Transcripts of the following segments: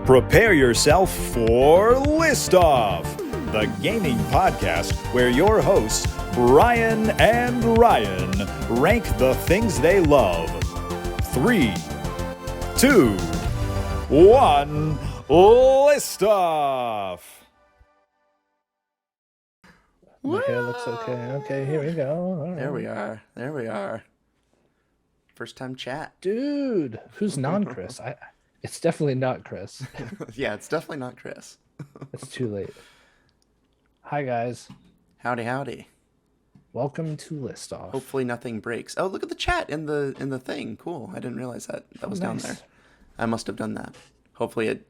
Prepare yourself for List Off, the gaming podcast where your hosts, Brian and Ryan, rank the things they love. 3, 2, 1, List Off! My hair looks okay. Okay, here we go. All right. There we are. First time chat. Dude, who's non-Chris? It's definitely not Chris. Yeah, it's definitely not Chris. It's too late. Hi, guys. Howdy. Welcome to List Off. Hopefully nothing breaks. Oh, look at the chat in the thing. Cool. I didn't realize that was down there. I must have done that. Hopefully it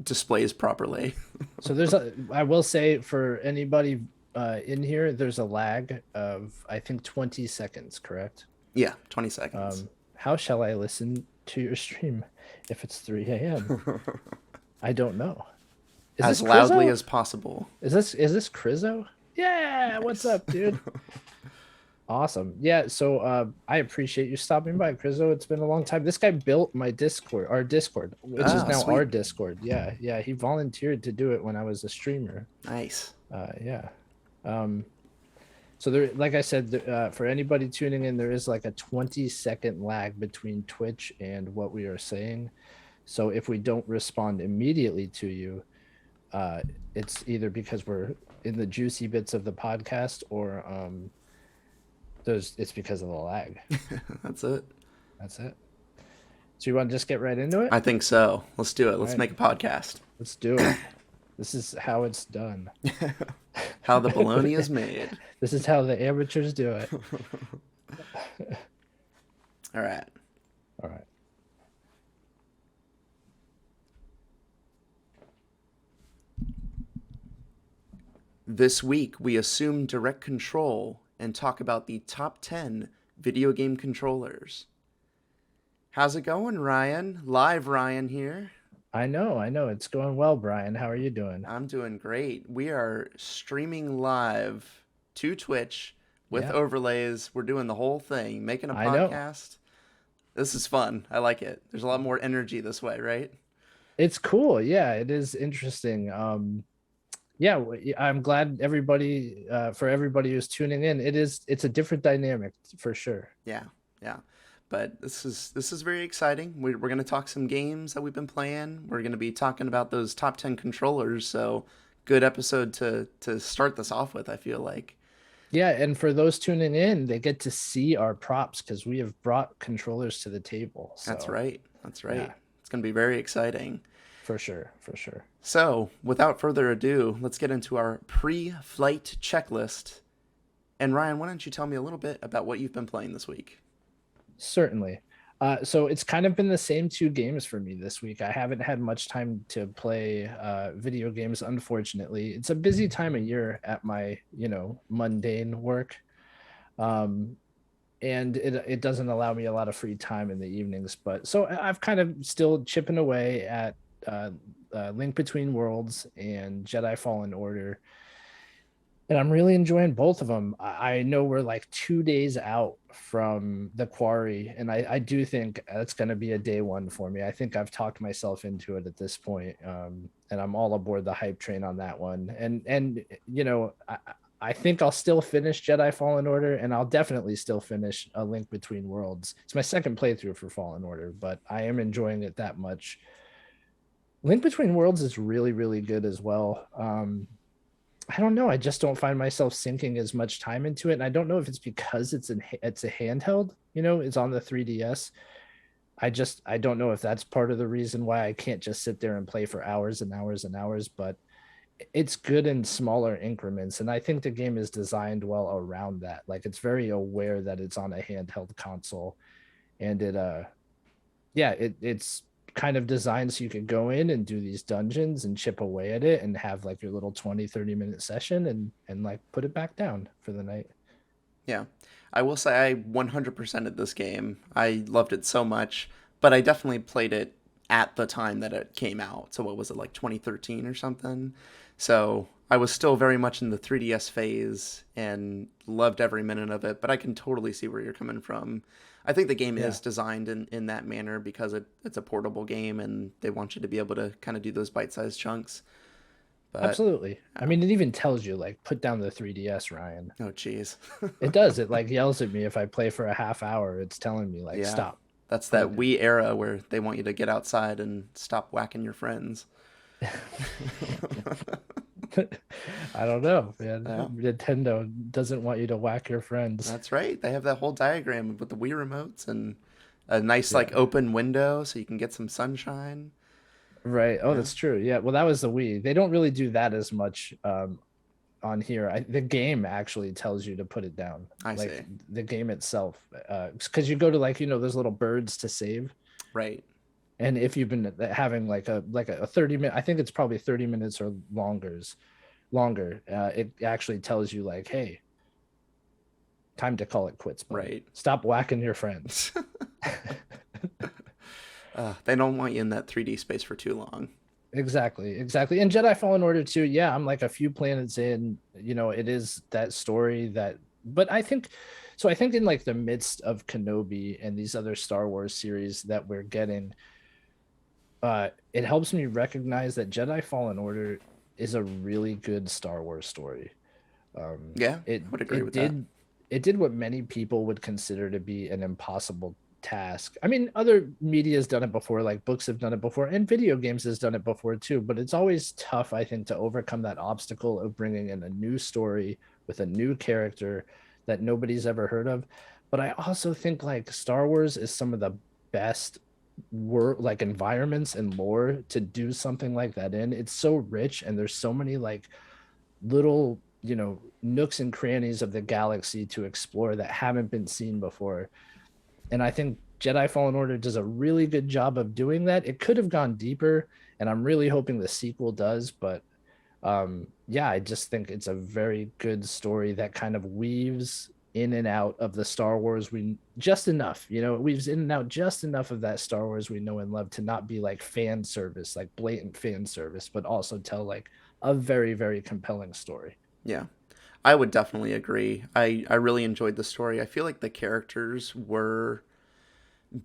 displays properly. So I will say for anybody in here, there's a lag of, I think, 20 seconds, correct? Yeah, 20 seconds. How shall I listen to your stream if it's 3 a.m.? I don't know. As loudly as possible. Is this Crizzo? Yeah, nice. What's up, dude? Awesome. Yeah, so I appreciate you stopping by, Crizzo. It's been a long time. This guy built our Discord, which is now sweet. Our Discord. Yeah, he volunteered to do it when I was a streamer. Nice. Yeah. So there, like I said, for anybody tuning in, there is like a 20-second lag between Twitch and what we are saying. So if we don't respond immediately to you, it's either because we're in the juicy bits of the podcast, or it's because of the lag. That's it. So you want to just get right into it? I think so. Let's do it. Let's make a podcast. Let's do it. This is how it's done. How the bologna is made. This is how the amateurs do it. All right. This week, we assume direct control and talk about the top 10 video game controllers. How's it going, Ryan? Live Ryan here. I know. It's going well, Brian. How are you doing? I'm doing great. We are streaming live to Twitch with overlays. We're doing the whole thing, making a podcast. This is fun. I like it. There's a lot more energy this way, right? It's cool. Yeah, it is interesting. Yeah, I'm glad everybody, for everybody who's tuning in, it's a different dynamic for sure. Yeah. But this is very exciting. We're going to talk some games that we've been playing. We're going to be talking about those top 10 controllers. So good episode to start this off with, I feel like. Yeah, and for those tuning in, they get to see our props because we have brought controllers to the table. So, That's right. Yeah. It's going to be very exciting. For sure. So without further ado, let's get into our pre-flight checklist. And Ryan, why don't you tell me a little bit about what you've been playing this week? Certainly. So it's kind of been the same 2 games for me this week. I haven't had much time to play video games, unfortunately. It's a busy time of year at my, mundane work. And it doesn't allow me a lot of free time in the evenings. But so I've kind of still chipping away at Link Between Worlds and Jedi Fallen Order. And I'm really enjoying both of them. I know we're like 2 days out from the quarry, and I do think that's going to be a day one for me. I think I've talked myself into it at this point, and I'm all aboard the hype train on that one. And I think I'll still finish Jedi Fallen Order, and I'll definitely still finish A Link Between Worlds. It's my second playthrough for Fallen Order, but I am enjoying it that much. Link Between Worlds is really, really good as well. I don't know. I just don't find myself sinking as much time into it. And I don't know if it's because it's a handheld, it's on the 3DS. I don't know if that's part of the reason why I can't just sit there and play for hours and hours and hours, but it's good in smaller increments. And I think the game is designed well around that. Like, it's very aware that it's on a handheld console, and it's kind of designed so you could go in and do these dungeons and chip away at it and have like your little 20-30 minute session and like put it back down for the night. Yeah, I will say I 100%ed this game. I loved it so much, but I definitely played it at the time that it came out. So what was it, like 2013 or something? So I was still very much in the 3DS phase and loved every minute of it, but I can totally see where you're coming from. I think the game Yeah. is designed in that manner because it's a portable game and they want you to be able to kind of do those bite-sized chunks. But Absolutely. I mean, it even tells you like put down the 3DS, Ryan. oh, geez. It does. It like yells at me if I play for a half hour. It's telling me like Yeah. stop. That's Put that it Wii era where they want you to get outside and stop whacking your friends. I don't know, man. Yeah. Nintendo doesn't want you to whack your friends. That's right. They have that whole diagram with the Wii remotes and a nice Yeah. like open window so you can get some sunshine. Right. Oh, Yeah. that's true. Yeah. Well, that was the Wii. They don't really do that as much on here. The game actually tells you to put it down. I Like see. the game itself, because you go to like those little birds to save, Right. and if you've been having like a 30-minute, I think it's probably 30 minutes or longer. It actually tells you like, hey, time to call it quits. Buddy. Right. Stop whacking your friends. They don't want you in that 3D space for too long. Exactly. And Jedi Fallen Order 2, yeah, I'm like a few planets in, it is that story but I think in like the midst of Kenobi and these other Star Wars series that we're getting, it helps me recognize that Jedi Fallen Order is a really good Star Wars story. Yeah, I would agree with that. It did what many people would consider to be an impossible task. I mean, other media has done it before, like books have done it before, and video games has done it before too. But it's always tough, I think, to overcome that obstacle of bringing in a new story with a new character that nobody's ever heard of. But I also think like Star Wars is some of the best like environments and lore to do something like that in. It's so rich, and there's so many like little nooks and crannies of the galaxy to explore that haven't been seen before. And I think Jedi Fallen Order does a really good job of doing that. It could have gone deeper, and I'm really hoping the sequel does. But yeah, I just think it's a very good story that kind of weaves in and out of the Star Wars just enough. It weaves in and out just enough of that Star Wars we know and love to not be like fan service, like blatant fan service, but also tell like a very, very compelling story. Yeah, I would definitely agree. I really enjoyed the story. I feel like the characters were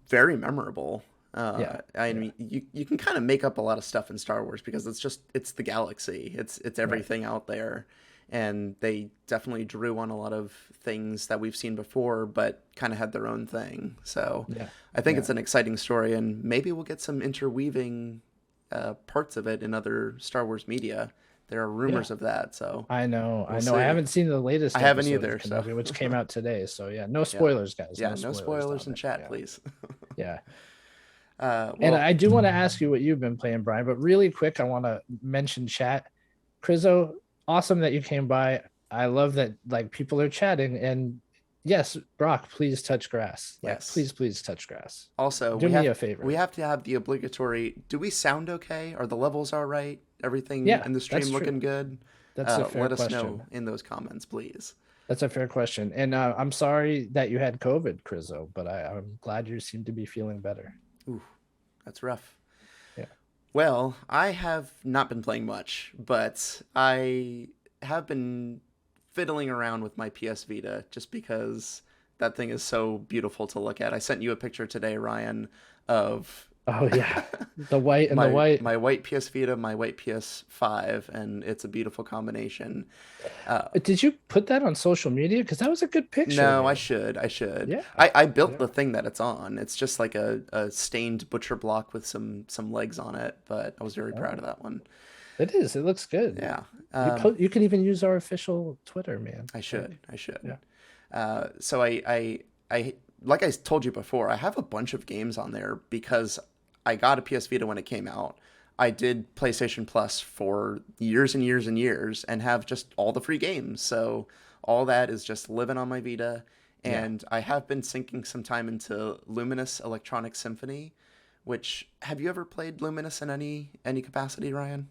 very memorable. I mean, you can kind of make up a lot of stuff in Star Wars because it's the galaxy. It's everything out there. And they definitely drew on a lot of things that we've seen before, but kind of had their own thing. So I think it's an exciting story, and maybe we'll get some interweaving parts of it in other Star Wars media. There are rumors of that, so I know. see. I haven't seen the latest. I haven't episode either, of Kenobi, so. which came out today. So yeah, no spoilers, guys. Yeah, no spoilers on in it. chat, please. Yeah. Well, And I do want to ask you what you've been playing, Brian, but really quick, I want to mention chat. Crizzo, awesome that you came by. I love that like people are chatting, and yes, Brock, please touch grass. Like, Yes. please touch grass. Also, Do me a favor. We have to have the obligatory. Do we sound okay? Are the levels all right? Everything Yeah, in the stream that's looking true. good? That's a fair let us question. know in those comments, please. That's a fair question. And I'm sorry that you had COVID, Crizzo, but I'm glad you seem to be feeling better. Ooh, that's rough. Yeah. Well, I have not been playing much, but I have been fiddling around with my PS Vita just because that thing is so beautiful to look at. I sent you a picture today, Ryan, of Oh yeah, the white and my, the white. my white PS Vita, my white PS5, and it's a beautiful combination. Did you put that on social media? Because that was a good picture. No, man. I should. Yeah. I built the thing that it's on. It's just like a stained butcher block with some legs on it, but I was very proud of that one. It is. It looks good. Yeah. You can even use our official Twitter, man. I should. Yeah. So I like I told you before, I have a bunch of games on there because I got a PS Vita when it came out. I did PlayStation Plus for years and years and years and have just all the free games. So all that is just living on my Vita. And I have been sinking some time into Luminous Electronic Symphony, which have you ever played Luminous in any capacity, Ryan?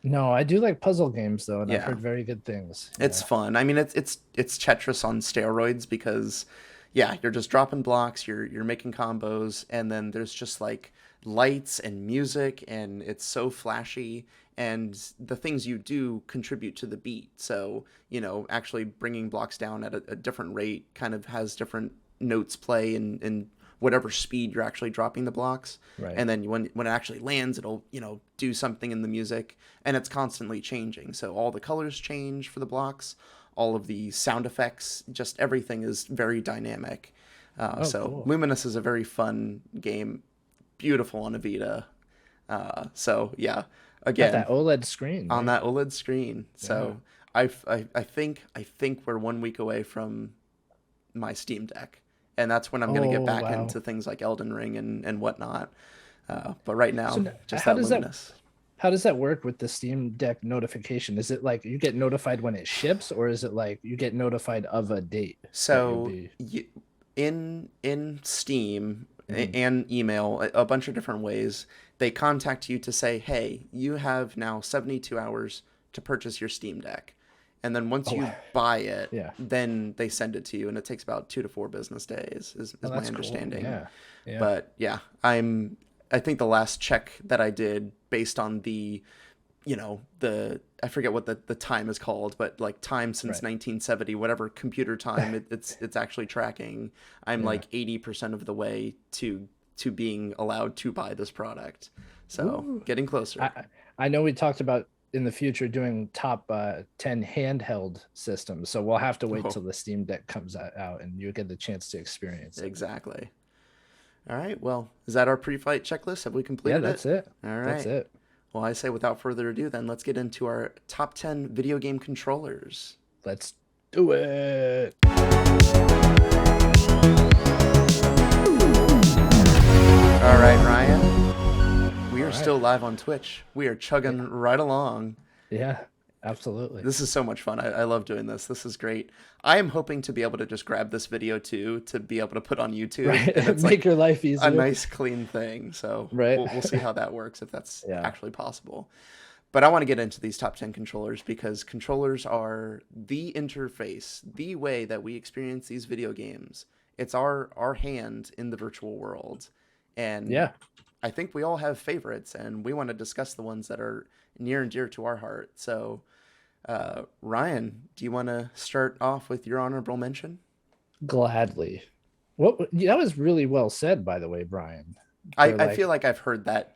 No, I do like puzzle games though, and I've Yeah. heard very good things. It's fun. I mean, it's Tetris on steroids because, yeah, you're just dropping blocks, you're making combos, and then there's just like lights and music, and it's so flashy, and the things you do contribute to the beat. So, actually bringing blocks down at a different rate kind of has different notes play in whatever speed you're actually dropping the blocks. Right. And then when it actually lands, it'll, do something in the music, and it's constantly changing. So all the colors change for the blocks, all of the sound effects, just everything is very dynamic. So cool. Luminous is a very fun game, beautiful on a Vita. So yeah, again, Got that OLED screen on right? that OLED screen. So I think we're 1 week away from my Steam Deck, and that's when I'm going to get back wow. into things like Elden Ring and whatnot. But right now, So just how that does Luminous. How does that work with the Steam Deck notification? Is it like you get notified when it ships, or is it like you get notified of a date that you'll So be? in Steam Mhm. and email, a bunch of different ways, they contact you to say, hey, you have now 72 hours to purchase your Steam Deck. And then once Oh, you buy it, yeah. then they send it to you, and it takes about 2 to 4 business days, is Oh, my that's cool. understanding. Yeah. Yeah. But yeah, I think the last check that I did based on the, I forget what the time is called, but like time since Right. 1970, whatever computer time it's actually tracking, I'm Yeah. like 80% of the way to being allowed to buy this product. So Ooh. getting closer. I know we talked about in the future doing top 10 handheld systems, so we'll have to wait Oh. till the Steam Deck comes out and you get the chance to experience it. Exactly. All right. Well, is that our pre-flight checklist? Have we Yeah, completed that's it? it. All That's right. it. Well, I say without further ado, then let's get into our top 10 video game controllers. Let's do it. All right, Ryan. We are still live on Twitch. We are chugging right along. Yeah, absolutely. This is so much fun. I love doing this. This is great. I am hoping to be able to just grab this video too, to be able to put on YouTube. Right. And it's Make like your life easier. a nice clean thing. So Right. we'll see how that works, if that's Yeah. actually possible. But I want to get into these top 10 controllers because controllers are the interface, the way that we experience these video games. It's our hand in the virtual world. And Yeah. I think we all have favorites, and we want to discuss the ones that are near and dear to our heart. So, Ryan, do you want to start off with your honorable mention? Gladly. That was really well said, by the way, Brian. I feel like I've heard that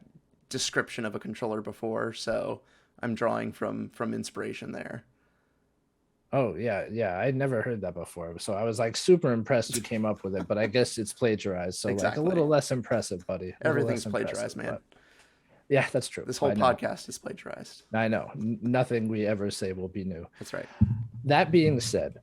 description of a controller before, so I'm drawing from inspiration there. Oh yeah, I'd never heard that before, so I was like super impressed you came up with it. But I guess it's plagiarized, so Exactly. like a little less impressive, buddy. Everything's plagiarized, man. Yeah, that's true. This whole podcast is plagiarized. I know. Nothing we ever say will be new. That's right. That being said,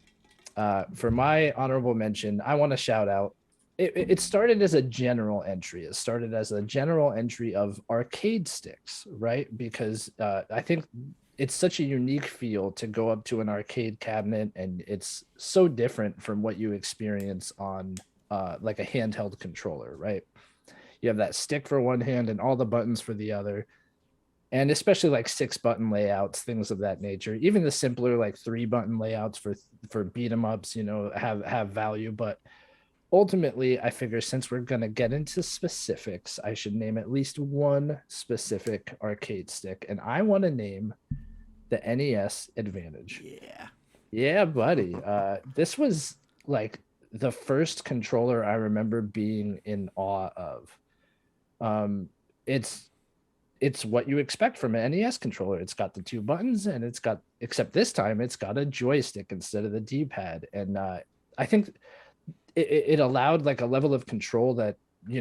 for my honorable mention, I want to shout out. It started as a general entry. It started as a general entry of arcade sticks, right? Because I think it's such a unique feel to go up to an arcade cabinet, and it's so different from what you experience on like a handheld controller, right? You have that stick for one hand and all the buttons for the other. And especially like 6-button layouts, things of that nature. Even the simpler like 3-button layouts for beat 'em ups, have value. But ultimately, I figure since we're gonna get into specifics, I should name at least one specific arcade stick, and I want to name the NES Advantage. Yeah, buddy. This was like the first controller I remember being in awe of. It's what you expect from an NES controller. It's got the 2 buttons, and except this time it's got a joystick instead of the D-pad. And I think it allowed like a level of control that,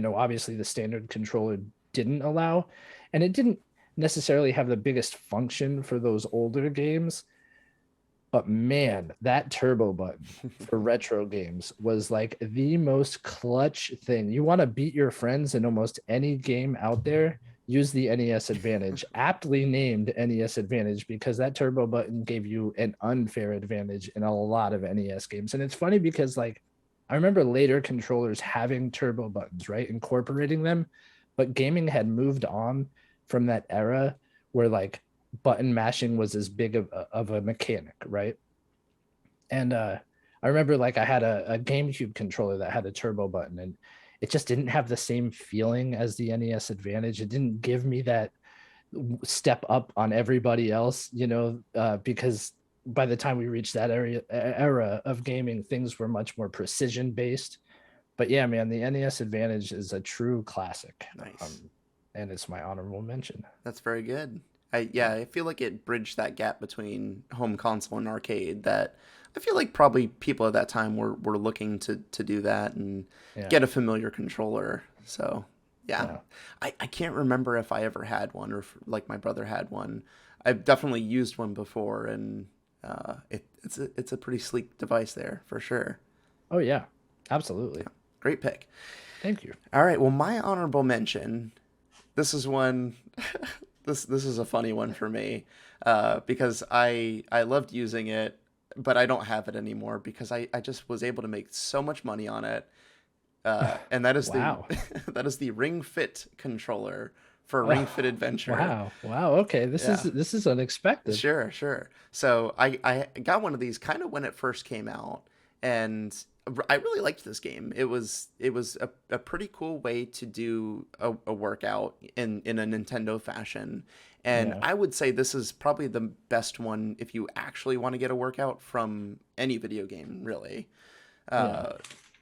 obviously the standard controller didn't allow. And it didn't necessarily have the biggest function for those older games. But man, that turbo button for retro games was like the most clutch thing. You want to beat your friends in almost any game out there, use the NES Advantage, aptly named NES Advantage, because that turbo button gave you an unfair advantage in a lot of NES games. And it's funny because like I remember later controllers having turbo buttons, right? Incorporating them, but gaming had moved on from that era where like button mashing was as big of a mechanic, right? And I remember like I had a GameCube controller that had a turbo button, and it just didn't have the same feeling as the NES Advantage. It didn't give me that step up on everybody else, because by the time we reached that era of gaming, things were much more precision based. But yeah, man, the NES Advantage is a true classic. Nice. And it's my honorable mention. That's very good. I feel like it bridged that gap between home console and arcade that I feel like probably people at that time were looking to do that and Yeah. get a familiar controller. So yeah. Yeah. I can't remember if I ever had one or if, like my brother had one. I've definitely used one before, and it's a pretty sleek device there for sure. Oh yeah, absolutely. Great pick. Thank you. All right, well, my honorable mention. This is one. This is a funny one for me, because I loved using it, but I don't have it anymore because I just was able to make so much money on it, and that is Wow. that is the Ring Fit controller for Ring Fit Adventure. Wow. Wow. Okay. This is unexpected. Sure. So I got one of these kind of when it first came out, and I really liked this game. It was a pretty cool way to do a workout in a Nintendo fashion. And Yeah. I would say this is probably the best one if you actually want to get a workout from any video game, really. Yeah.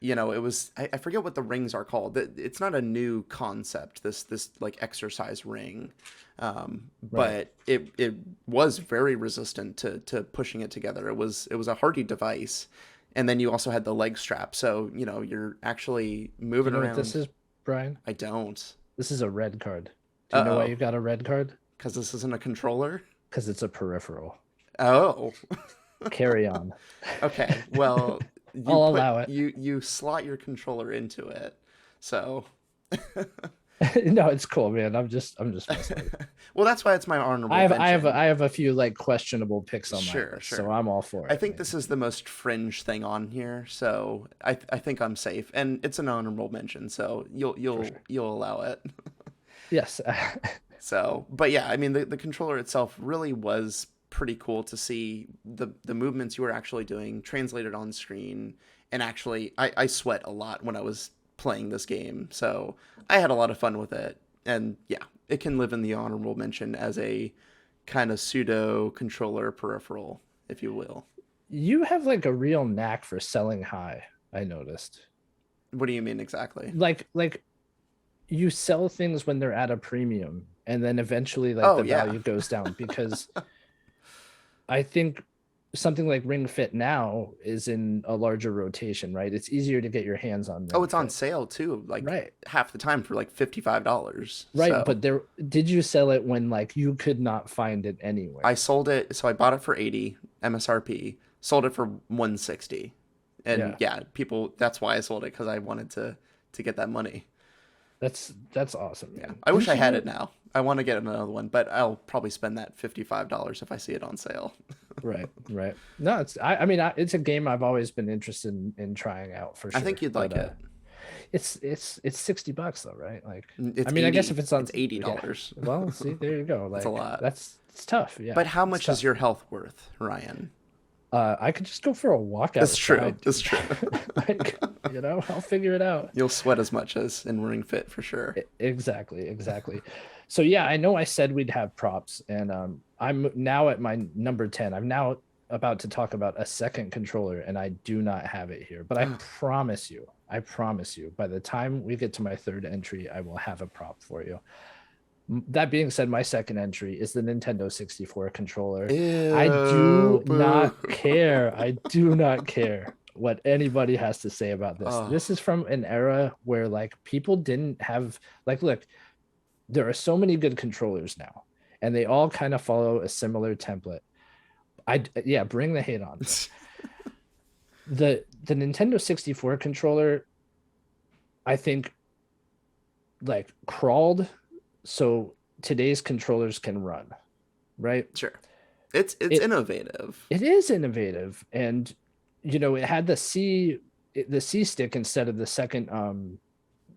It was I forget what the rings are called. It's not a new concept, this like exercise ring. But it was very resistant to pushing it together. It was a hardy device. And then you also had the leg strap. So, you're actually moving You know around. what this is, Brian? I don't. This is a red card. Do you know why Uh-oh. you got a red card? Because this isn't a controller? Because it's a peripheral. Oh. Carry on. Okay. Well, I'll allow it. You slot your controller into it. So No, it's cool, man. I'm just messing with you. well, that's why it's my honorable I mention. have a few like questionable picks on my Sure, list, sure. so I'm all for it. I think man. this is the most fringe thing on here, so I think I'm safe, and it's an honorable mention, so you'll allow it. Yes. So, but yeah, I mean the controller itself really was pretty cool to see the movements you were actually doing translated on screen, and actually I sweat a lot when I was playing this game, so I had a lot of fun with it, and yeah, it can live in the honorable mention as a kind of pseudo controller peripheral, if you will. You have like a real knack for selling high, I noticed. What do you mean exactly? Like you sell things when they're at a premium, and then eventually like Oh, the yeah. value goes down because I think something like Ring Fit now is in a larger rotation, right? It's easier to get your hands on Ring Oh, it's on Fit. sale too, like Right. half the time for like $55. Right, So but did you sell it when like you could not find it anywhere? I sold it, so I bought it for 80 MSRP, sold it for 160. And yeah, people, that's why I sold it, because I wanted to get that money. That's awesome, man. I wish I Didn't had you- it now. I want to get another one, but I'll probably spend that $55 if I see it on sale. Right. No, I mean it's a game I've always been interested in trying out for sure. I think you'd like but, it. It's $60 though, right? Like It's I mean, I guess 80 if it's on it's $80. yeah. Well, see, there you go. Like a lot. it's tough. Yeah. But how it's much is tough. your health worth, Ryan? I could just go for a walk That's true. outside. That's true. Like, I'll figure it out. You'll sweat as much as in Ring Fit for sure. Exactly. So yeah, I know I said we'd have props, and I'm now at my number 10. I'm now about to talk about a second controller, and I do not have it here. But I promise you, by the time we get to my third entry, I will have a prop for you. That being said, my second entry is the Nintendo 64 controller. I do Ew, not boo. care. I do not care what anybody has to say about this. Oh. This is from an era where like people didn't have like, look, there are so many good controllers now, and they all kind of follow a similar template. Yeah, bring the hate on. The Nintendo 64 controller, I think, like crawled so today's controllers can run, right? Sure. It's innovative. It is innovative, and it had the C stick instead of the second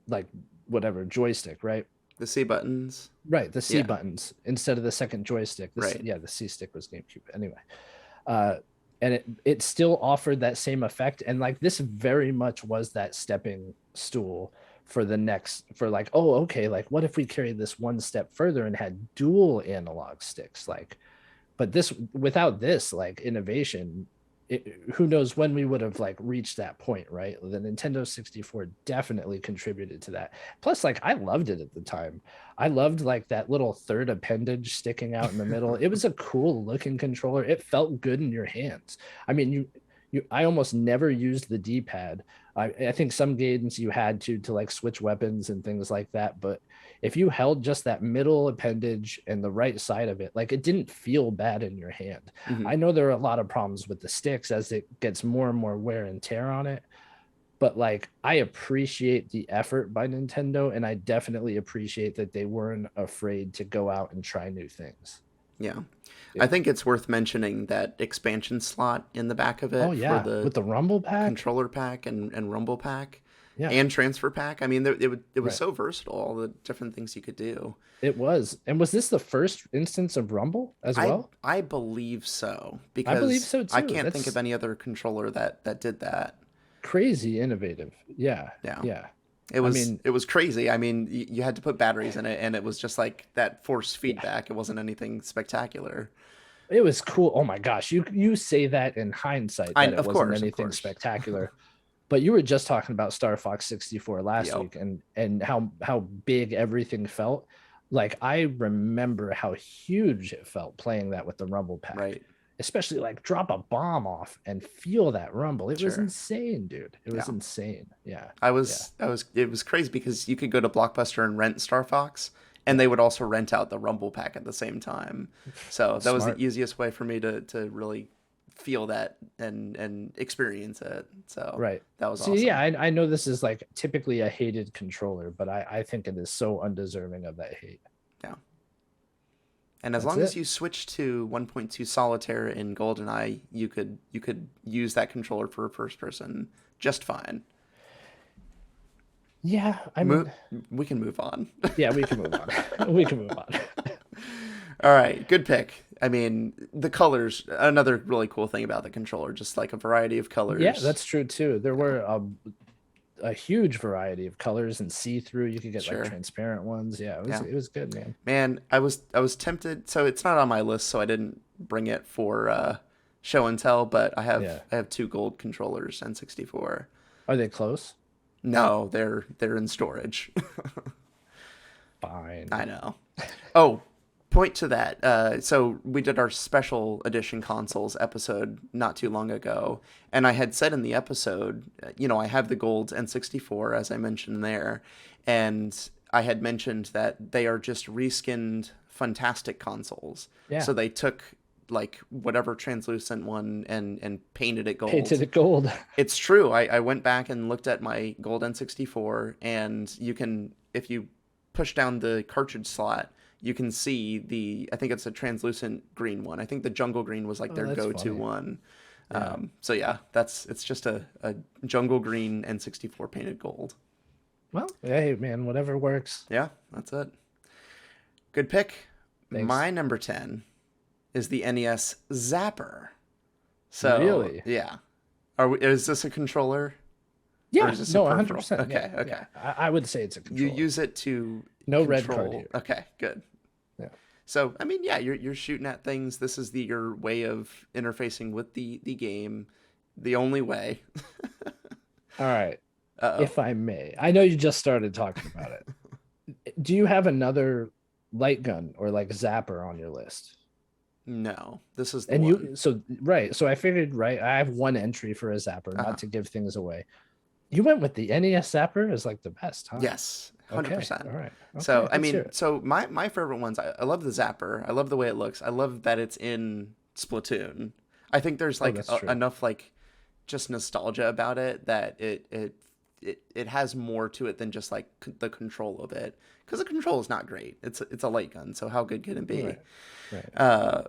like whatever joystick, right? The C buttons. Right, the C Yeah. buttons instead of the second joystick. Right. Yeah, the C stick was GameCube. Anyway, and it still offered that same effect, and like this very much was that stepping stool for the next, for like, oh, okay, like what if we carried this one step further and had dual analog sticks, like, but this, without this like innovation, who knows when we would have like reached that point, right? The Nintendo 64 definitely contributed to that. Plus, like, I loved it at the time. I loved like that little third appendage sticking out in the middle. It was a cool looking controller. It felt good in your hands. I mean, I almost never used the D-pad. I think some games you had to like switch weapons and things like that, but if you held just that middle appendage and the right side of it, like, it didn't feel bad in your hand. Mhm. I know there are a lot of problems with the sticks as it gets more and more wear and tear on it, but like, I appreciate the effort by Nintendo, and I definitely appreciate that they weren't afraid to go out and try new things. Yeah. Yeah. I think it's worth mentioning that expansion slot in the back of Oh it for yeah, with the the Rumble Pack. controller pack and rumble pack Yeah, and transfer pack. I mean, it was right. so versatile, all the different things you could do. It was. And was this the first instance of Rumble as well? I believe so, I believe because so I too. can't think of That's any other controller that did that. crazy innovative. Yeah. Yeah. Yeah. It I was mean, it was crazy. I mean, you had to put batteries in it, and it was just like that force yeah, feedback. It wasn't anything spectacular. it was cool. Oh my gosh, you say that in hindsight that it Of wasn't course, of anything course. spectacular. But you were just talking about Star Fox 64 last Yep. week, and how big everything felt. Like, I remember how huge it felt playing that with the Rumble Pack. Right. Especially like drop a bomb off and feel that rumble. It was Sure. insane, dude. It was Yeah. insane. Yeah. Yeah. It was crazy because you could go to Blockbuster and rent Star Fox, and Yeah. they would also rent out the Rumble Pack at the same time. So that was the Smart. easiest way for me to really feel that and experience it. So Right. that was See, yeah, awesome. I know this is like typically a hated controller, but I think it is so undeserving of that hate. Yeah. And as That's long as it. you switch to 1.2 solitaire in GoldenEye, you could use that controller for first person just fine. Yeah, I Mo- mean, we can move on. yeah, we can move on. We can move on. All right, good pick. I mean, the colors, another really cool thing about the controller, just like a variety of Yeah, colors. that's true too. There were a huge variety of colors and see-through. You could get like Sure. transparent ones. Yeah, Yeah. it was good, man. Man, I was tempted, so it's not on my list, so I didn't bring it for show and tell, but Yeah. I have two gold controllers N64. Are they close? No, they're in storage. Fine. I know. Oh, point to that. So we did our special edition consoles episode not too long ago, and I had said in the episode, I have the gold N64 as I mentioned there, and I had mentioned that they are just reskinned fantastic consoles. Yeah. So they took like whatever translucent one and painted it gold. Painted it gold. It's true. I went back and looked at my gold N64, and you can, if you push down the cartridge slot, you can see I think it's a translucent green one. I think the jungle green was like their That's go-to funny. one. Yeah. So yeah, it's just a jungle green N64 painted gold. Well, hey, man, whatever works. Yeah, that's it. Good pick. Thanks. My number 10 is the NES Zapper. So Really? yeah. Is this a controller? Yeah, is this a no, peripheral? 100%. Okay, Yeah, okay. yeah. I would say it's a You controller. use it to No red control. card here. Okay, good. Yeah. So I mean, yeah, you're shooting at things. This is your way of interfacing with the game, the only way. All right. Uh-oh. If I may, I know you just started talking about it. Do you have another light gun or like zapper on your list? No, this is the And one. so I figured, right, I have one entry for a zapper, Uh-huh. not to give things away. You went with the NES zapper as like the best, huh? Yes, 100%. Okay, all right. So Okay, I let's hear mean, it. so my favorite ones. I love the Zapper. I love the way it looks. I love that it's in Splatoon. I think there's like that's true. enough like just nostalgia about it that it has more to it than just like the control of it, because the control is not great. It's a light gun, so how good can it be? Right.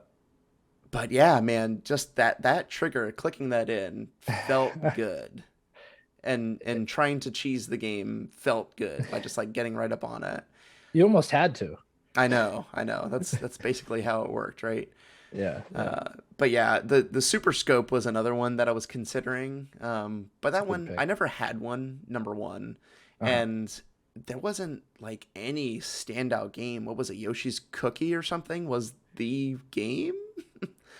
But yeah, man, just that trigger, clicking that in felt good. And trying to cheese the game felt good by just like getting right up on it. You almost had to. I know. That's basically how it worked, right? Yeah. But yeah, the Super Scope was another one that I was considering. But that one, pick. I never had one, number one. And there wasn't like any standout game. What was it? Yoshi's Cookie or something was the game?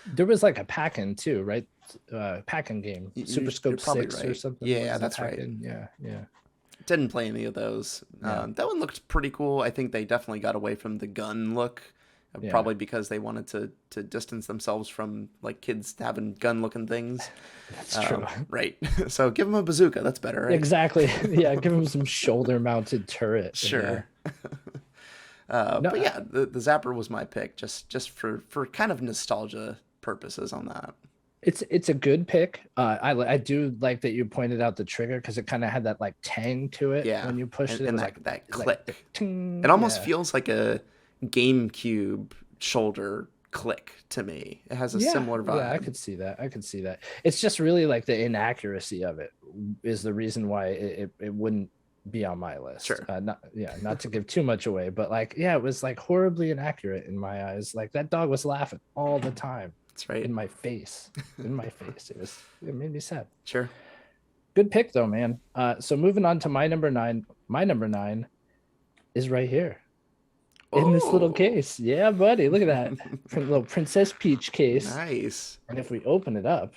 There was like a pack-in too, right? pack-in game, You- Super you're Scope probably 6 or right. something. Yeah, was the that's right. pack-in. Yeah. Didn't play any of those. Yeah. That one looked pretty cool. I think they definitely got away from the gun look, Yeah. probably because they wanted to distance themselves from like kids having gun-looking things. That's true. Right. So give them a bazooka. That's better, right? Exactly. Yeah, give him some shoulder-mounted turret. Sure. No, But yeah, the Zapper was my pick, just for kind of nostalgia purposes on that. it's a good pick. I do like that you pointed out the trigger because it kind of had that like tang to it Yeah, when you pushed it. It and was that click. like the ting. It almost Yeah. feels like a GameCube shoulder click to me. It has a similar vibe. Yeah, I could see that. It's just really like the inaccuracy of it is the reason why it wouldn't be on my list. Sure. Not to give too much away, but like, yeah, it was like horribly inaccurate in my eyes. Like that dog was laughing all the time. That's right. In my face. It made me sad. Sure. Good pick though, man. So moving on to my number 9. My number 9 is right here. In this little case. Yeah, buddy. Look at that. Little Princess Peach case. Nice. And if we open it up,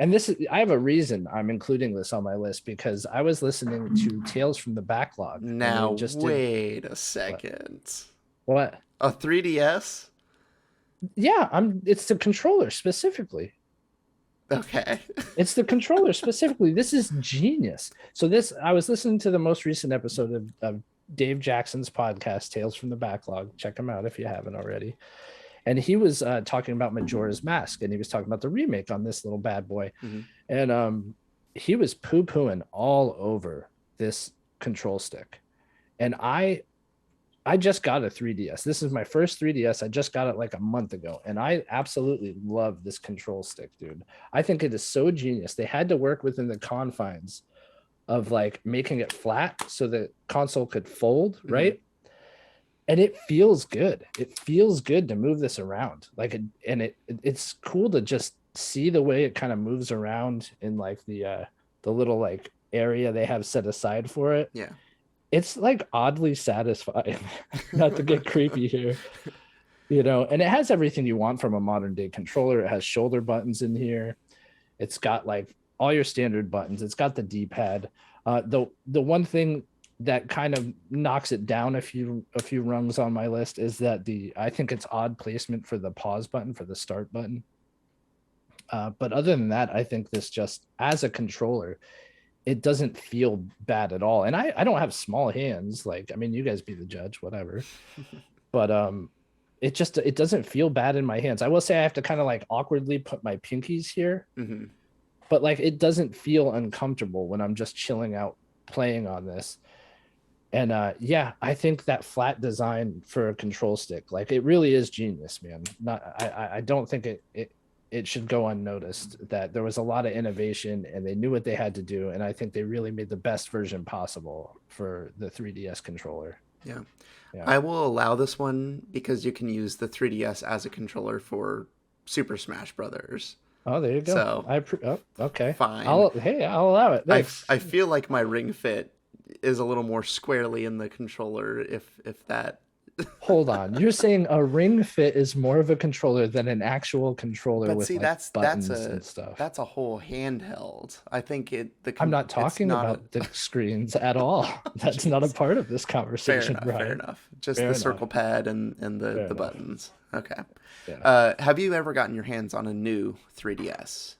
and I have a reason I'm including this on my list because I was listening to Tales from the Backlog. Now, wait a second. What? A 3DS? Yeah, it's the controller specifically. Okay. It's the controller specifically. This is genius. So I was listening to the most recent episode of Dave Jackson's podcast, Tales from the Backlog. Check him out if you haven't already. And he was talking about Majora's Mask, and he was talking about the remake on this little bad boy. Mm-hmm. And he was poo-pooing all over this control stick. And I just got a 3DS. This is my first 3DS. I just got it like a month ago. And I absolutely love this control stick, dude. I think it is so genius. They had to work within the confines of like making it flat so the console could fold, right? And it feels good. It feels good to move this around. Like it's cool to just see the way it kind of moves around in like the little like area they have set aside for it. Yeah. It's like oddly satisfying. Not to get creepy here. And it has everything you want from a modern day controller. It has shoulder buttons in here. It's got like all your standard buttons. It's got the D-pad. The one thing that kind of knocks it down a few rungs on my list is that I think it's odd placement for the pause button, for the start button. But other than that, I think this just as a controller, it doesn't feel bad at all. And I don't have small hands. Like, I mean, you guys be the judge, whatever. But it doesn't feel bad in my hands. I will say I have to kind of like awkwardly put my pinkies here. Mm-hmm. But like it doesn't feel uncomfortable when I'm just chilling out playing on this. And I think that flat design for a control stick, like it really is genius, man. I don't think it should go unnoticed that there was a lot of innovation and they knew what they had to do. And I think they really made the best version possible for the 3DS controller. Yeah. I will allow this one because you can use the 3DS as a controller for Super Smash Brothers. Oh, there you go. So, okay. Fine. I'll allow it. I feel like my Ring Fit is a little more squarely in the controller if that. Hold on, you're saying a Ring Fit is more of a controller than an actual controller But with see, like buttons and stuff. That's a whole handheld. I think I'm not talking about the screens at all. That's not a part of this conversation. Fair enough. Just the circle pad and the buttons. Okay. Yeah. Have you ever gotten your hands on a new 3DS?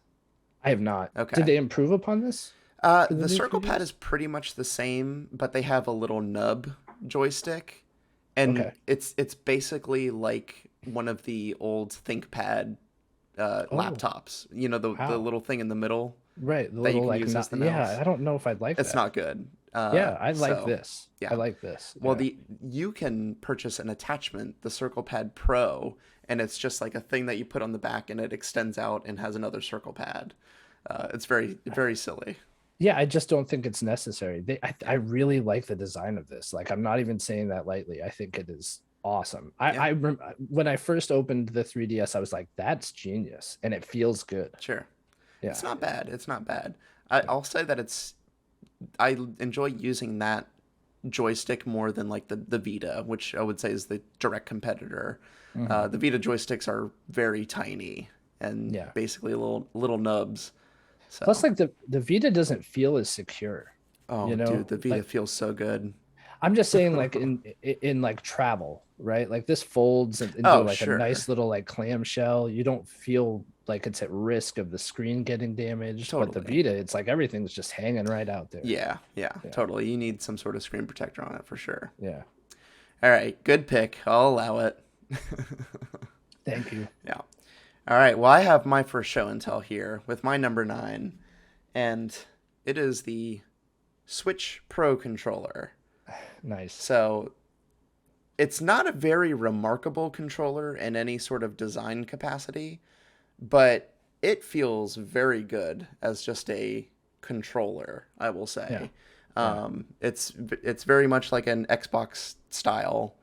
I have not. Okay. Did they improve upon this? The circle pad is pretty much the same, but they have a little nub joystick. And it's basically like one of the old ThinkPad laptops. You know, the little thing in the middle. Right. The that little you can like use as the mouse. Yeah, I don't know if I'd like it's that. not good. I like this. Yeah. I like this. Well, you can purchase an attachment, the Circle Pad Pro, and it's just like a thing that you put on the back and it extends out and has another circle pad. It's very, very silly. Yeah, I just don't think it's necessary. I really like the design of this. Like, I'm not even saying that lightly. I think it is awesome. When I first opened the 3DS, I was like, that's genius. And it feels good. Sure. Yeah. It's not bad. I'll say that I enjoy using that joystick more than like the Vita, which I would say is the direct competitor. Mm-hmm. The Vita joysticks are very tiny and Yeah. basically little nubs. Plus, So, like the Vita doesn't feel as secure. oh, You dude, know, the Vita like feels so good. I'm just saying, like in like travel, right? Like this folds into Oh, like a sure. nice little like clamshell. You don't feel like it's at risk of the screen getting damaged. But the Totally. Vita, it's like everything's just hanging right out there. Yeah, yeah, Yeah, totally. You need some sort of screen protector on it for sure. yeah. All right, good pick. I'll allow it. Thank you. Yeah. All right. Well, I have my first show and tell here with my number 9, and it is the Switch Pro controller. Nice. So it's not a very remarkable controller in any sort of design capacity, but it feels very good as just a controller, I will Yeah, say. yeah, It's very much like an Xbox style,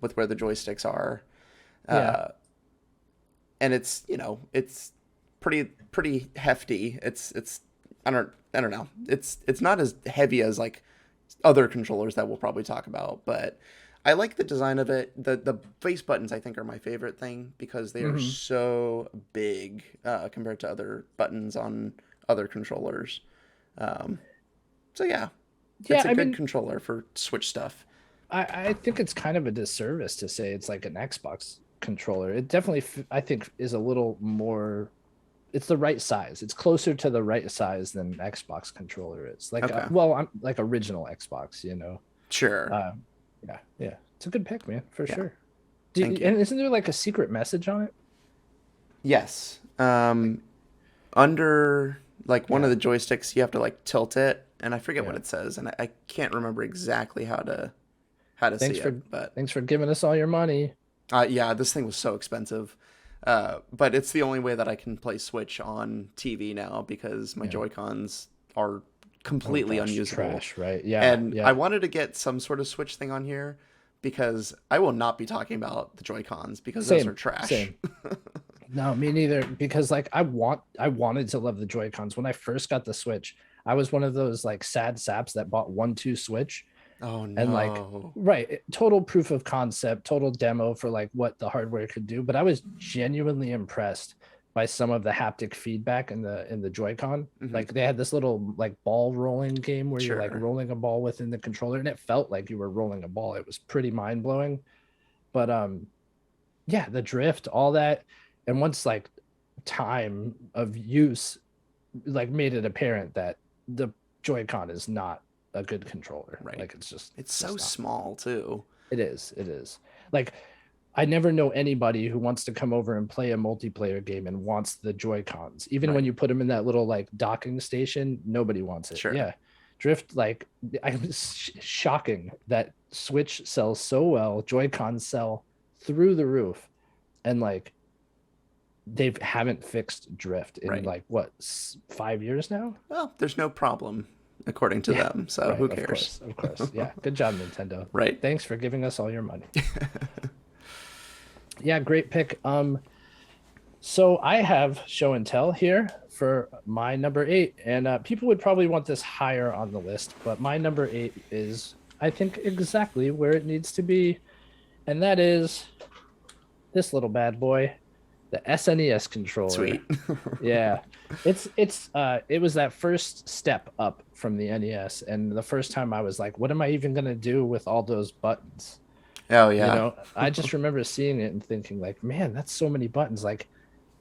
with where the joysticks are. yeah. Uh, and it's pretty hefty. It's I don't know. It's not as heavy as like other controllers that we'll probably talk about, but I like the design of it. The face buttons I think are my favorite thing because they are Hmm. so big compared to other buttons on other controllers. Um, so yeah, Yeah, it's a I good mean, controller for Switch stuff. I think it's kind of a disservice to say it's like an Xbox controller. It definitely, I think, is a little more. It's the right size. It's closer to the right size than Xbox controller is. Like, Okay, well, I'm like original Xbox, sure, Uh, yeah, yeah. It's a good pick, man, for yeah, sure. thank you. And isn't there like a secret message on it? Yes. Like, Under like one of yeah, the joysticks, you have to like tilt it, and I forget what yeah. it says, and I can't remember exactly how to see Thanks it. for But thanks for giving us all your money. yeah, this thing was so expensive. But it's the only way that I can play Switch on TV now because my Yeah. Joy Cons are Oh completely gosh, unusable, trash, right? Yeah, and I yeah, wanted to get some sort of Switch thing on here because I will not be talking about the Joy Cons because those are same, trash. same. No, me neither. Because like I wanted to love the Joy Cons when I first got the Switch. I was one of those like sad saps that bought 1-2 Switch Oh and like no. right, total proof of concept, total demo for like what the hardware could do. But I was genuinely impressed by some of the haptic feedback in the Joy-Con. Hmm. Like they had this little like ball rolling game where you're like Sure. rolling a ball within the controller, and it felt like you were rolling a ball. It was pretty mind blowing. But yeah, the drift, all that, and once like time of use like made it apparent that the Joy-Con is not a good controller. Right. Like It's it's so just not. small too. It is. Like I never know anybody who wants to come over and play a multiplayer game and wants the Joy Cons. Even when Right. you put them in that little like docking station, nobody wants it. Sure. Yeah, drift like I was shocking that Switch sells so well. Joy Cons sell through the roof, and like they haven't fixed drift in Right. like what 5 years now. Well, there's no problem according to Yeah, them. So right. who cares? Of course. Yeah, good job, Nintendo. Right. Thanks for giving us all your money. Yeah, great pick. So I have show and tell here for my number 8, and people would probably want this higher on the list, but my number 8 is, I think, exactly where it needs to be, and that is this little bad boy, the SNES controller. Sweet. Yeah, it was that first step up from the NES, and the first time I was like, what am I even gonna do with all those buttons? Oh yeah. I just remember seeing it and thinking like, man, that's so many buttons. Like,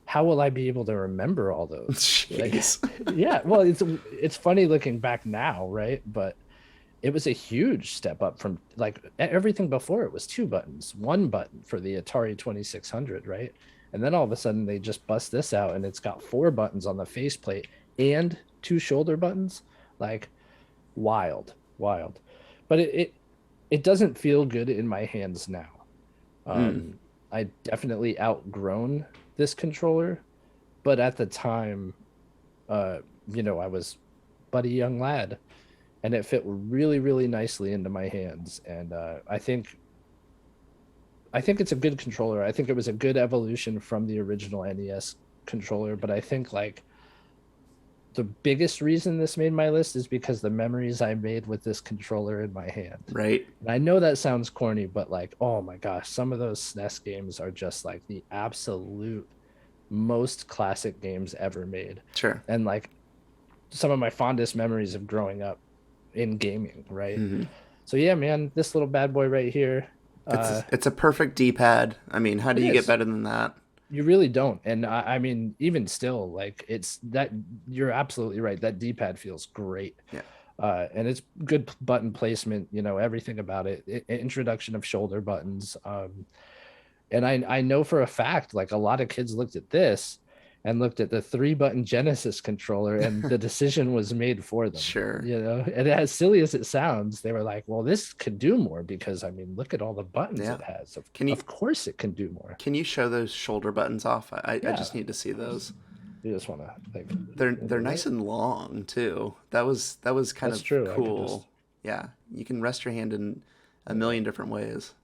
how will I be able to remember all those? Like, Jeez. yeah, well, it's funny looking back now, right? But it was a huge step up from like everything before. It was 2 buttons, 1 button for the Atari 2600, right? And then all of a sudden they just bust this out and it's got 4 buttons on the faceplate and 2 shoulder buttons. Like, wild, wild. But it doesn't feel good in my hands now. Mm. I definitely outgrown this controller, but at the time, I was but a young lad, and it fit really, really nicely into my hands. And I think it's a good controller. I think it was a good evolution from the original NES controller, but I think like the biggest reason this made my list is because the memories I made with this controller in my hand. Right. And I know that sounds corny, but like, oh my gosh, some of those SNES games are just like the absolute most classic games ever made. Sure. And like some of my fondest memories of growing up in gaming, right? Hmm. So yeah, man, this little bad boy right here, It's a perfect D-pad. I mean, how do it you get is. better than that? You really don't. And I mean, even still, like it's that you're absolutely right. That D-pad feels great. Yeah. And it's good button placement, everything about it. Introduction of shoulder buttons. And I know for a fact, like a lot of kids looked at this and looked at the 3-button Genesis controller, and the decision was made for them. Sure. And as silly as it sounds, they were like, well, this could do more because I mean, look at all the buttons Yeah. it has. Can you Of course it can do more. can you show those shoulder buttons off? I Yeah. just need to see those. You just want to like They're nice and long too. That was kind That's of true. I could cool. just Yeah, you can rest your hand in a million different ways.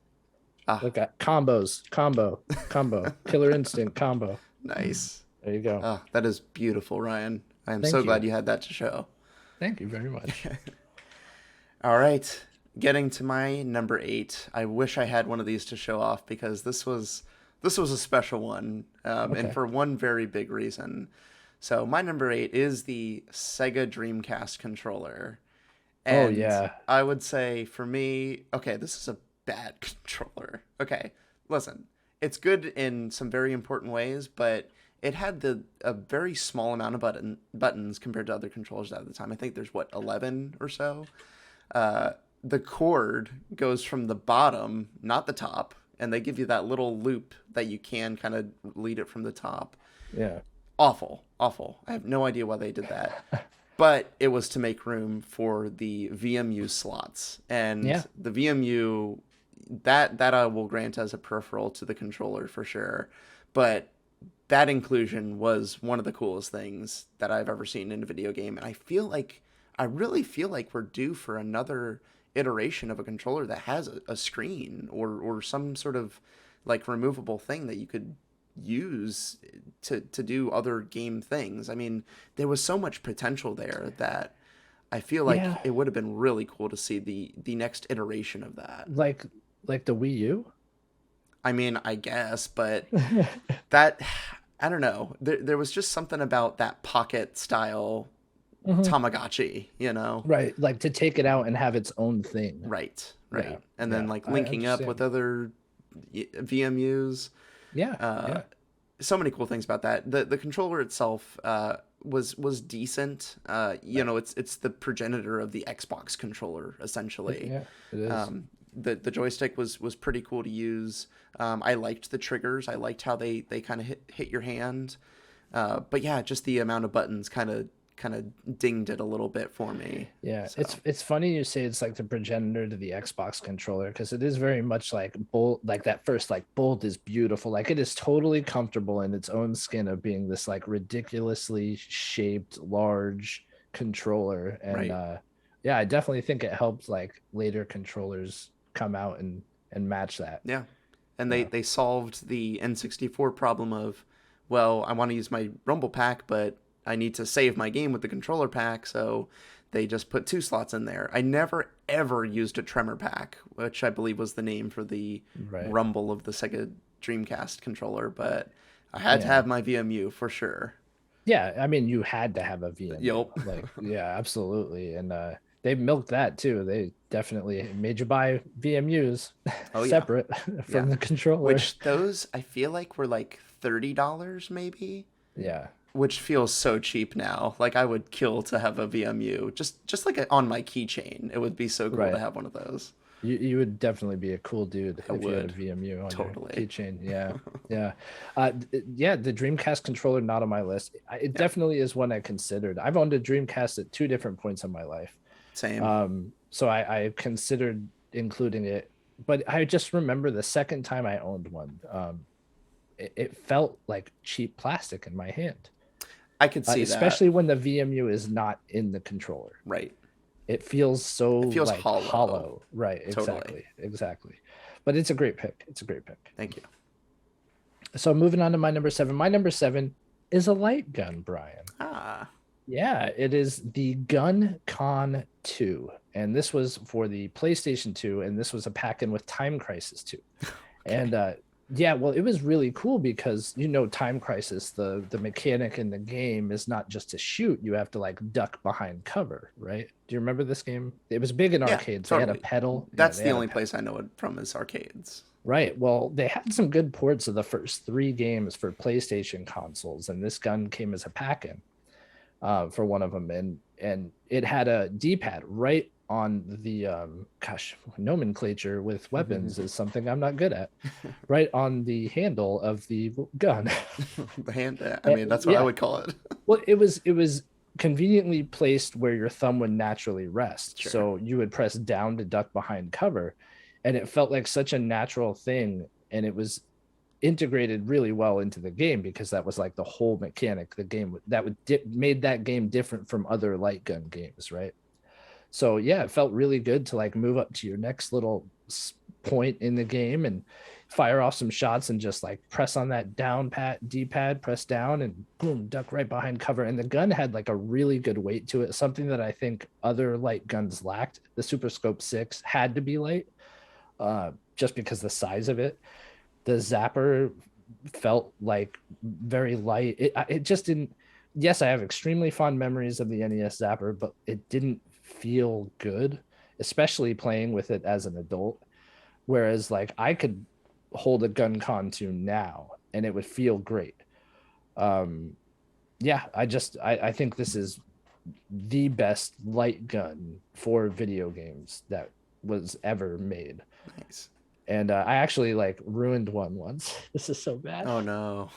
Ah, look at combo, Killer Instinct combo. nice. There you go. Ah, that is beautiful, Ryan. I am Thank so you. glad you had that to show. Thank you very much. All right, getting to my number 8. I wish I had one of these to show off because this was a special one, Okay. and for one very big reason. So my number 8 is the Sega Dreamcast controller. Oh, And yeah. I would say for me, okay, this is a bad controller. Okay, listen, it's good in some very important ways, but it had a very small amount of buttons compared to other controllers at the time. I think there's 11 or so. The cord goes from the bottom, not the top, and they give you that little loop that you can kind of lead it from the top. Yeah. Awful, awful. I have no idea why they did that. But it was to make room for the VMU slots. And Yeah. the VMU, that I will grant as a peripheral to the controller for sure. But that inclusion was one of the coolest things that I've ever seen in a video game. And I really feel like we're due for another iteration of a controller that has a screen or some sort of like removable thing that you could use to do other game things. I mean, there was so much potential there that I feel like Yeah. it would have been really cool to see the next iteration of that. Like the Wii U? I mean, I guess, but that I don't know. There was just something about that pocket style Mhm. Tamagotchi, you know? Right. Like to take it out and have its own thing. Right. Yeah, And then yeah, like I linking up with understand. other VMUs. Yeah. Uh, Yeah. so many cool things about that. The controller itself was decent. You know, it's the progenitor of the Xbox controller essentially. Yeah. It is. The joystick was pretty cool to use. I liked the triggers. I liked how they kind of hit your hand. But yeah, just the amount of buttons kind of dinged it a little bit for me. Yeah, So, it's funny you say it's like the progenitor to the Xbox controller because it is very much like Bolt, like that first like Bolt is beautiful. Like it is totally comfortable in its own skin of being this like ridiculously shaped large controller. And right. yeah, I definitely think it helped like later controllers come out and match that. Yeah. And Yeah. they solved the N64 problem of, well, I want to use my Rumble pack, but I need to save my game with the controller pack, so they just put 2 slots in there. I never ever used a Tremor pack, which I believe was the name for the Right. Rumble of the Sega Dreamcast controller, but I had to Yeah. have my VMU for sure. Yeah, I mean, you had to have a VMU. Yup. Like, yeah, absolutely. And they milked that too. They definitely made you buy VMUs Oh yeah. separate Yeah. from the controller. Which those I feel like were like $30 maybe, Yeah. which feels so cheap now. Like I would kill to have a VMU, just like on my keychain. It would be so cool to Right. have one of those. You would definitely be a cool dude I if you had a would. VMU on Totally. your keychain. Yeah. Yeah. Yeah, the Dreamcast controller not on my list. It Yeah. definitely is one I considered. I've owned a Dreamcast at 2 different points in my life. Same. So I considered including it, but I just remember the second time I owned one, it felt like cheap plastic in my hand, I could see that. especially when the VMU is not in the controller. Right. It feels so It feels like hollow. Right. Totally. Exactly. But it's a great pick. It's a great pick. Thank you. So moving on to my number 7. My number 7 is a light gun, Brian. Ah. Yeah, it is the Gun Con 2. And this was for the PlayStation 2, and this was a pack-in with Time Crisis 2. And Yeah, well, it was really cool because Time Crisis, the mechanic in the game is not just to shoot, you have to like duck behind cover, right? Do you remember this game? It was big in Yeah, arcades. They had a totally. pedal. Yeah, That's they the had a only pedal. place I know it from is arcades. Right. Well, they had some good ports of the first three games for PlayStation consoles, and this gun came as a pack-in for one of them, and it had a D-pad right on the nomenclature with weapons is something I'm not good at. Right on the handle of the gun. The hand. I mean, that's what I Yeah. would call it. Well, it was conveniently placed where your thumb would naturally rest. Sure. So you would press down to duck behind cover, and it felt like such a natural thing, and it was integrated really well into the game because that was like the whole mechanic. The game that would made that game different from other light gun games, right? So yeah, it felt really good to like move up to your next little point in the game and fire off some shots and just like press on that down pat D-pad, press down and boom, duck right behind cover. And the gun had like a really good weight to it, something that I think other light guns lacked. The Super Scope 6 had to be light, just because the size of it. The Zapper felt like very light. It just didn't. Yes, I have extremely fond memories of the NES Zapper, but it didn't feel good, especially playing with it as an adult. Whereas, like, I could hold a gun con to now, and it would feel great. Yeah, I think this is the best light gun for video games that was ever made. Nice. And I actually like ruined one once. This is so bad. Oh no.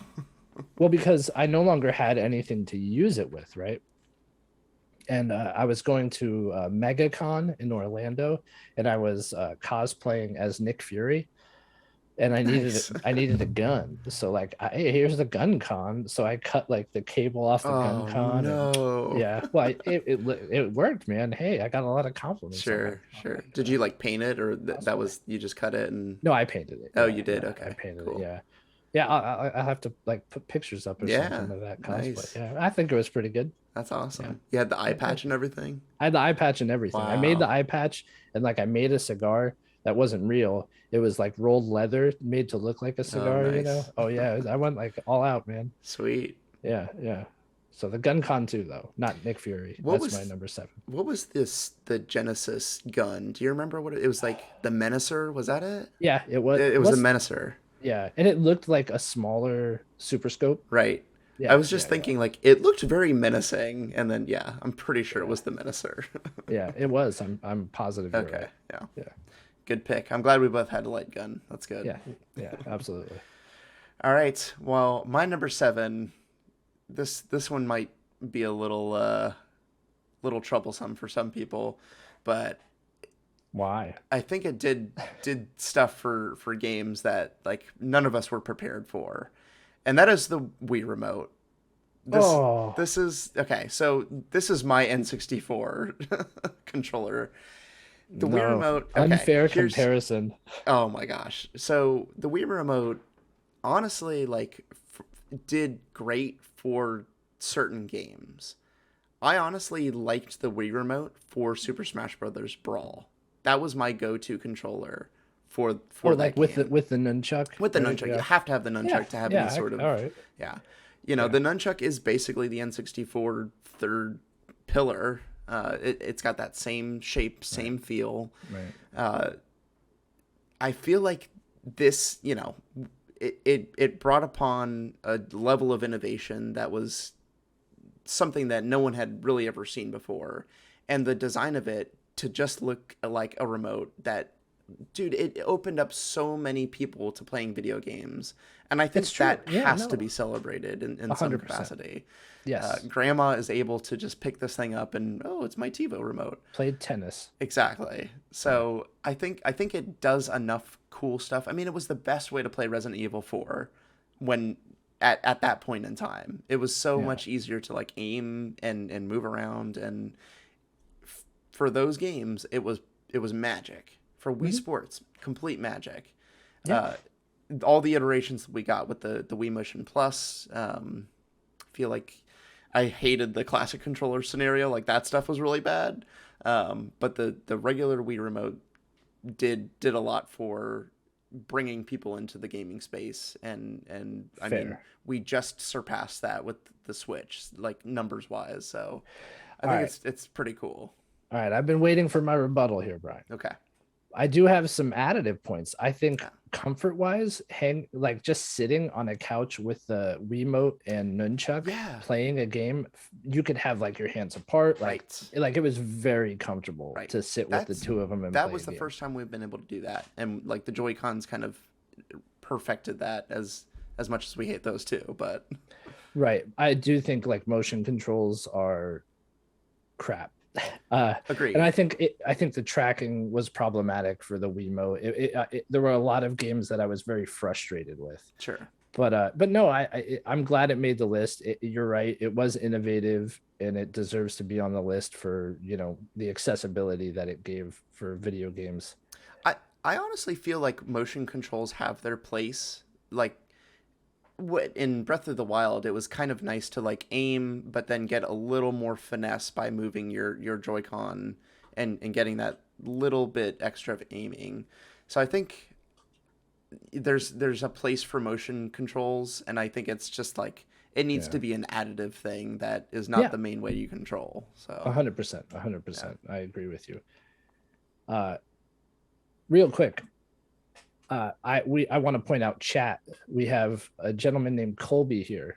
Well, because I no longer had anything to use it with, right? And I was going to MegaCon in Orlando, and I was cosplaying as Nick Fury, and Nice. I needed a gun. So like, hey, here's the gun con. So I cut like the cable off the gun Oh con. no. And, yeah, well, it worked, man. Hey, I got a lot of compliments. Sure, sure. Did you like paint it, or that was you just cut it and? No, I painted it. Oh, Yeah, you did. yeah, Okay, I painted cool. it. Yeah, yeah. I'll have to like put pictures up or Yeah, something of that cosplay. nice. Yeah, I think it was pretty good. That's awesome. Yeah. You had the eye Yeah, patch and everything. I had the eye patch and everything. I made the Wow. eye patch, and like I made a cigar that wasn't real. It was like rolled leather made to look like a Oh, cigar, you know? nice. Oh yeah, I went like all out, man. Sweet. Yeah, yeah. So the gun con too, though, not Nick Fury. What That's my was number 7. what was this the Genesis gun? Do you remember what it was like? The Menacer, was that it? Yeah, it was. It It was the was. Menacer, Yeah, and it looked like a smaller Super Scope. right? I Yeah, was just yeah, yeah, thinking like it looked very menacing, and then yeah, I'm pretty sure it yeah, was the Menacer. yeah. It was. I'm positive you're Okay, right. yeah. Yeah, Good pick. I'm glad we both had a light gun. That's good. yeah, yeah. Absolutely. All right. Well, my number 7, this one might be a little troublesome for some people, but Why? I think it did stuff for games that like none of us were prepared for. And that is the Wii remote. This Oh this is okay, so this is my N64 controller. The Wii no! remote, okay, Unfair here's comparison. oh my gosh. So the Wii remote honestly like did great for certain games. I honestly liked the Wii remote for Super Smash Brothers Brawl. That was my go-to controller Or for that like with game. the nunchuck. With the Right? nunchuck, you Yeah. have to have the nunchuck Yeah. to have Yeah. any sort of All right. yeah. Yeah. The nunchuck is basically the N64 third pillar. It's got that same shape, Right. same feel. Right. I feel like this, it brought upon a level of innovation that was something that no one had really ever seen before. And the design of it to just look like a remote that, dude, it opened up so many people to playing video games. And I think It's true. that Yeah. has to No. be celebrated in some 100%. capacity. Yes. Grandma is able to just pick this thing up and, oh, it's my TiVo remote. Played tennis. Exactly. So I think it does enough cool stuff. I mean, it was the best way to play Resident Evil 4 when at that point in time. It was so Yeah. much easier to like aim and move around, and for those games it was magic. For Wii Sports, complete magic. Yeah. All the iterations that we got with the Wii Motion Plus, feel like I hated the classic controller scenario. Like that stuff was really bad. But the regular Wii remote did a lot for bringing people into the gaming space, and I Fair. mean, we just surpassed that with the Switch, like numbers wise. So I All think right. it's pretty cool. All right, I've been waiting for my rebuttal here, Brian. Okay. I do have some additive points. I think Yeah. comfort wise, like just sitting on a couch with the Wiimote and nunchuck Yeah. playing a game, you could have like your hands apart. Like it was very comfortable Right. to sit with the two of them and that play was a the game. first time we've been able to do that, and like the Joy-Cons kind of perfected that as much as we hate those two, but Right. I do think like motion controls are crap. agreed. And I think the tracking was problematic for the Wiimote. There were a lot of games that I was very frustrated with. Sure. But no, I'm glad it made the list. You're right. It was innovative, and it deserves to be on the list for, you know, the accessibility that it gave for video games. I honestly feel like motion controls have their place. Like what in Breath of the Wild, it was kind of nice to like aim, but then get a little more finesse by moving your Joy-Con and getting that little bit extra of aiming. So I think there's a place for motion controls, and I think it's just like it needs to be an additive thing that is not the main way you control. So 100%. I agree with you. Real quick, I want to point out chat. We have a gentleman named Colby here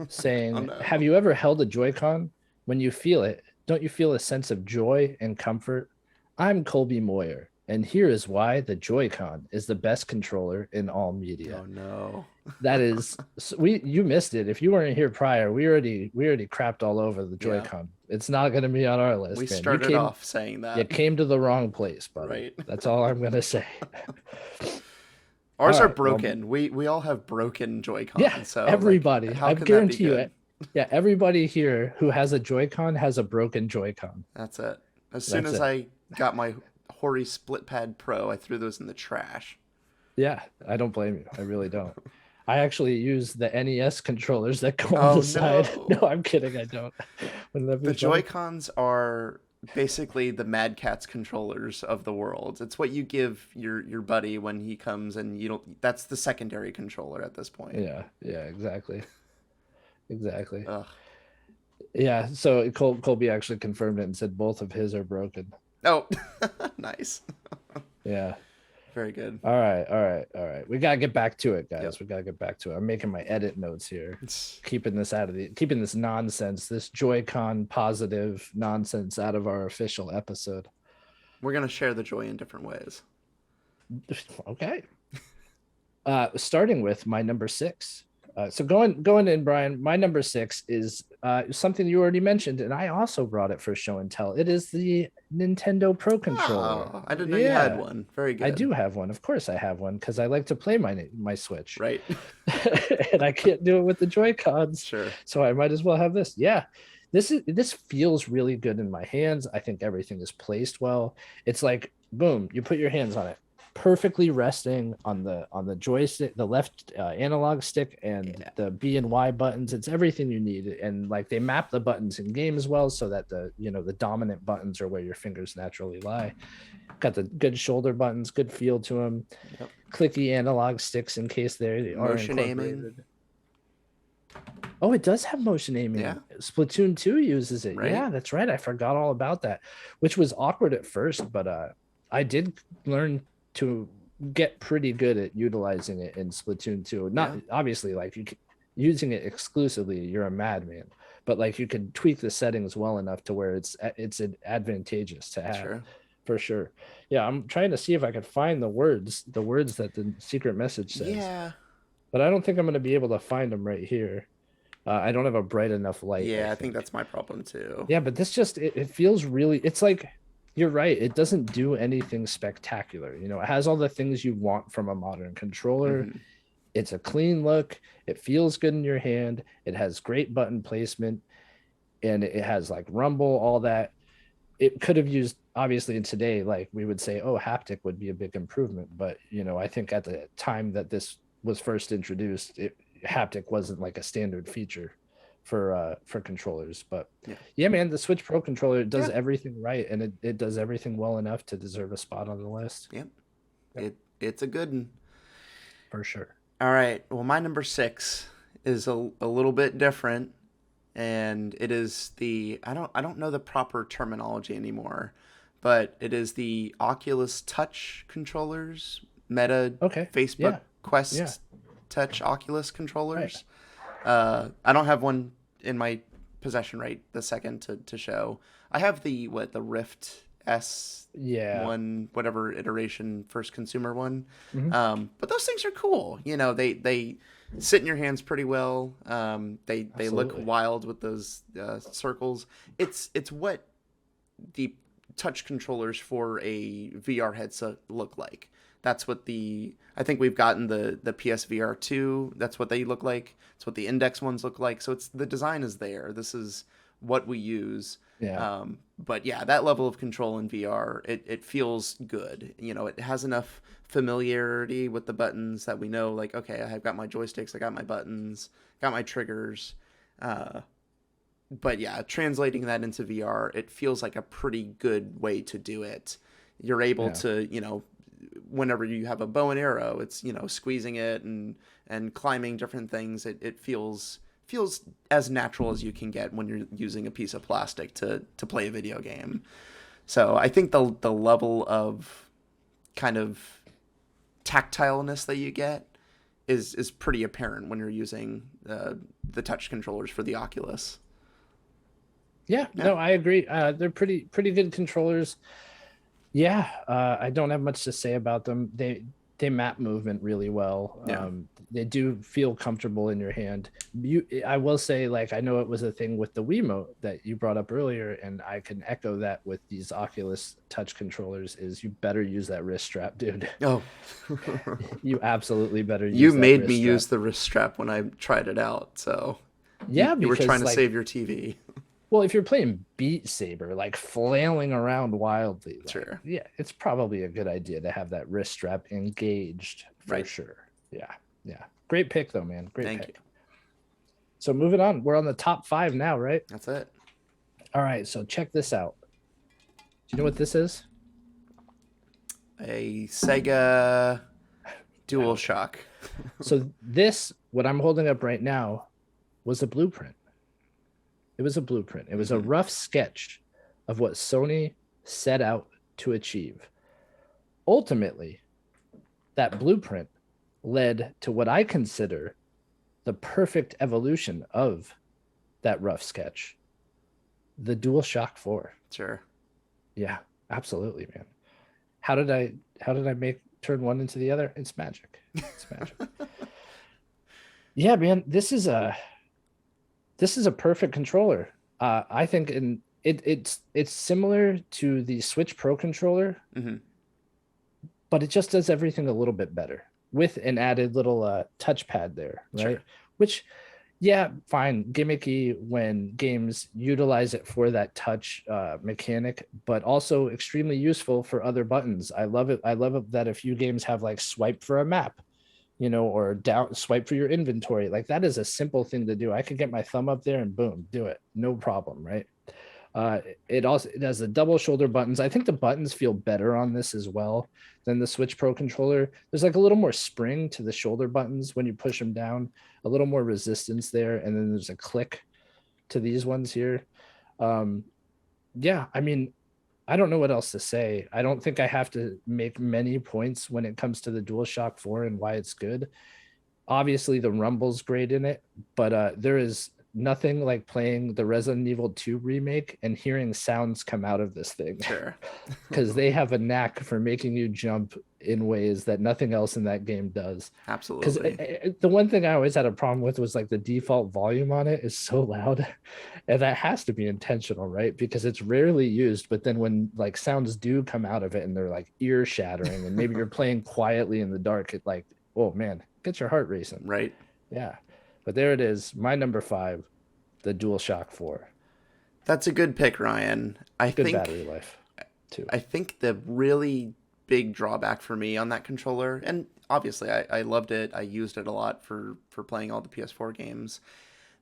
saying, Oh, no. have you ever held a Joy-Con? When you feel it, don't you feel a sense of joy and comfort? I'm Colby Moyer, and here is why the Joy-Con is the best controller in all media. Oh no. That is, you missed it. If you weren't here prior, we already crapped all over the Joy-Con. It's not going to be on our list. We man. started off saying that. You came to the wrong place, buddy. Right. That's all I'm going to say. Ours All are right, broken. We all have broken Joy-Cons. Yeah, so everybody. Like, how I can guarantee that be you. good? Yeah, everybody here who has a Joy-Con has a broken Joy-Con. That's it. As soon as I got my Hori Split Pad Pro, I threw those in the trash. Yeah, I don't blame you. I really don't. I actually use the NES controllers that go on the side. No, I'm kidding. I don't. Wouldn't that be The fun? Joy-Cons are basically the Mad Catz controllers of the world. It's what you give your buddy when he comes, and you don't. That's the secondary controller at this point. Yeah, exactly. Ugh. Yeah, so Colby actually confirmed it and said both of his are broken. Oh, nice. Yeah. Very good. All right. We gotta get back to it, guys. Yep. We gotta get back to it. I'm making my edit notes here, keeping this nonsense, this Joy-Con positive nonsense out of our official episode. We're gonna share the joy in different ways. Okay. Starting with my number 6. So going in, Brian, my number 6 is something you already mentioned, and I also brought it for show and tell. It is the Nintendo Pro Controller. Oh, I didn't know you had one. Very good. I do have one. Of course I have one, because I like to play my Switch. Right. And I can't do it with the Joy-Cons. Sure. So I might as well have this. Yeah. This feels really good in my hands. I think everything is placed well. It's like, boom, you put your hands on it, perfectly resting on the joystick, the left analog stick, and the B and Y buttons. It's everything you need, and like they map the buttons in game as well, so that the dominant buttons are where your fingers naturally lie. Got the good shoulder buttons, good feel to them. Yep. Clicky analog sticks in case they are motion incorporated. aiming. Oh, it does have motion aiming. Yeah. Splatoon 2 uses it. Right. Yeah, that's right. I forgot all about that, which was awkward at first, but I did learn to get pretty good at utilizing it in Splatoon 2. Not obviously like using it exclusively, you're a madman, but like you can tweak the settings well enough to where it's advantageous to have. Sure. For sure. Yeah, I'm trying to see if I could find the words that the secret message says. Yeah. But I don't think I'm going to be able to find them right here. I don't have a bright enough light. Yeah, I think that's my problem too. Yeah, but this just it feels really. It's like, you're right. It doesn't do anything spectacular. It has all the things you want from a modern controller. Mm-hmm. It's a clean look. It feels good in your hand. It has great button placement, and it has like rumble, all that. It could have used, obviously, in today, like we would say, oh, haptic would be a big improvement. But I think at the time that this was first introduced, haptic wasn't like a standard feature for controllers. But yeah, man, the Switch Pro controller does everything right, and it does everything well enough to deserve a spot on the list. Yep. It's a good one. for sure. All right. Well, my number 6 is a little bit different, and it is the I don't know the proper terminology anymore, but it is the Oculus Touch controllers, Meta Okay. Facebook Yeah. Yeah. Quest Touch Oculus Right. controllers. I don't have one in my possession right the second to show. I have the Rift S Yeah. one, whatever iteration, first consumer one. Hmm. But those things are cool. They sit in your hands pretty well. They look Absolutely. wild with those circles. It's what the touch controllers for a VR headset look like. That's what I think we've gotten the PSVR 2. That's what they look like. It's what the Index ones look like. So the design is there. This is what we use. Yeah. But yeah, that level of control in VR, it feels good. It has enough familiarity with the buttons that we know, like, okay, I've got my joysticks, I got my buttons, got my triggers. But yeah, translating that into VR, it feels like a pretty good way to do it. You're able Yeah. to, whenever you have a bow and arrow, it's, squeezing it and climbing different things. It feels as natural as you can get when you're using a piece of plastic to play a video game. So I think the level of kind of tactileness that you get is pretty apparent when you're using the touch controllers for the Oculus. Yeah. Yeah. No, I agree. They're pretty good controllers. Yeah. I don't have much to say about them. They map movement really well. Yeah. They do feel comfortable in your hand. I will say, like, I know it was a thing with the Wiimote that you brought up earlier, and I can echo that with these Oculus touch controllers. Is you better use that wrist strap, dude. Oh, You absolutely better use you that made wrist me strap. use the wrist strap when I tried it out. So Yeah, you were because trying to like, save your TV. well, if you're playing Beat Saber, like flailing around wildly, like, Sure. yeah, it's probably a good idea to have that wrist strap engaged for Right. sure. Yeah, yeah. Great pick though, man. Great Thank pick. you. So moving on, we're on the top 5 now, right? That's it. All right, so check this out. Do you know what this is? A Sega DualShock. So this, what I'm holding up right now, was a blueprint. It was a blueprint. It was a rough sketch of what Sony set out to achieve. Ultimately, that blueprint led to what I consider the perfect evolution of that rough sketch, the DualShock 4. Sure. Yeah, absolutely, man. How did I make turn one into the other? It's magic. It's magic. Yeah, man, this is a perfect controller. I think it's similar to the Switch Pro controller, Mm-hmm. but it just does everything a little bit better with an added little touchpad there, right? Sure. Which, yeah, fine, gimmicky when games utilize it for that touch mechanic, but also extremely useful for other buttons. I love it. I love it that a few games have like swipe for a map, or down swipe for your inventory. Like, that is a simple thing to do. I could get my thumb up there and boom, do it. No problem, right? It has the double shoulder buttons. I think the buttons feel better on this as well than the Switch Pro controller. There's like a little more spring to the shoulder buttons when you push them down, a little more resistance there. And then there's a click to these ones here. Yeah, I mean, I don't know what else to say. I don't think I have to make many points when it comes to the DualShock 4 and why it's good. Obviously, the rumble's great in it, but there is nothing like playing the Resident Evil 2 remake and hearing sounds come out of this thing. Sure. Because they have a knack for making you jump in ways that nothing else in that game does. Because Absolutely. the one thing I always had a problem with was like the default volume on it is so loud, and that has to be intentional, right? Because it's rarely used, but then when like sounds do come out of it and they're like ear shattering, and maybe you're playing quietly in the dark, it like, oh man, gets your heart racing. Right. Yeah. But there it is, my number 5, the DualShock 4. That's a good pick, Ryan. Good battery life, too. I think the really big drawback for me on that controller, and obviously I loved it. I used it a lot for playing all the PS4 games.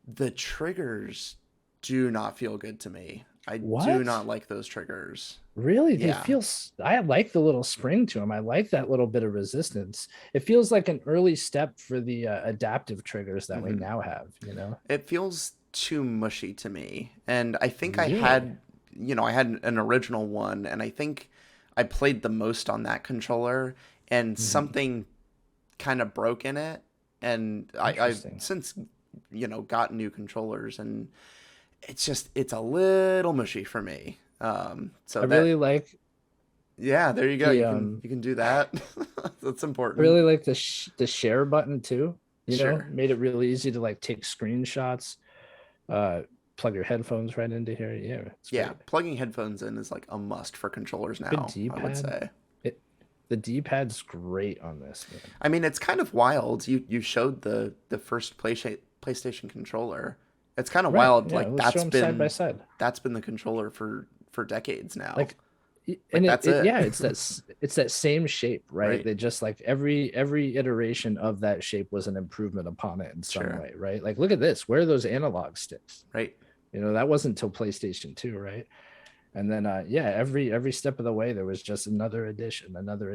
The triggers do not feel good to me. I do not What? like those triggers. Really? They Yeah. feel, I like the little spring to them. I like that little bit of resistance. It feels like an early step for the adaptive triggers that we hmm now have, you know? It feels too mushy to me. And I think I Really? had, I had an original one, and I think I played the most on that controller, and Mhm. something kind of broke in it. And I've Interesting. since, got new controllers, and it's a little mushy for me. So I that, really like yeah, there you go. the You can do that. That's I important. really like the share button too, you know? Sure. Made it really easy to like take screenshots, uh plug your headphones right into here. Yeah, it's Yeah, great. plugging headphones in is like a must for controllers Good now, I would D-pad. say. It the D-pad's great on this, man. I mean, it's kind of wild. You showed the first PlayStation controller. It's kind of Right. wild. Yeah, Like let's show them side by side. that's been the controller for decades now. Like Like and that's it it. yeah, it's that same shape, right? Right. They just like every iteration of that shape was an improvement upon it in some Sure. way, right? Like look at this. Where are those analog sticks? Right. You know, that wasn't until PlayStation 2, right? And then yeah, every step of the way there was just another addition, another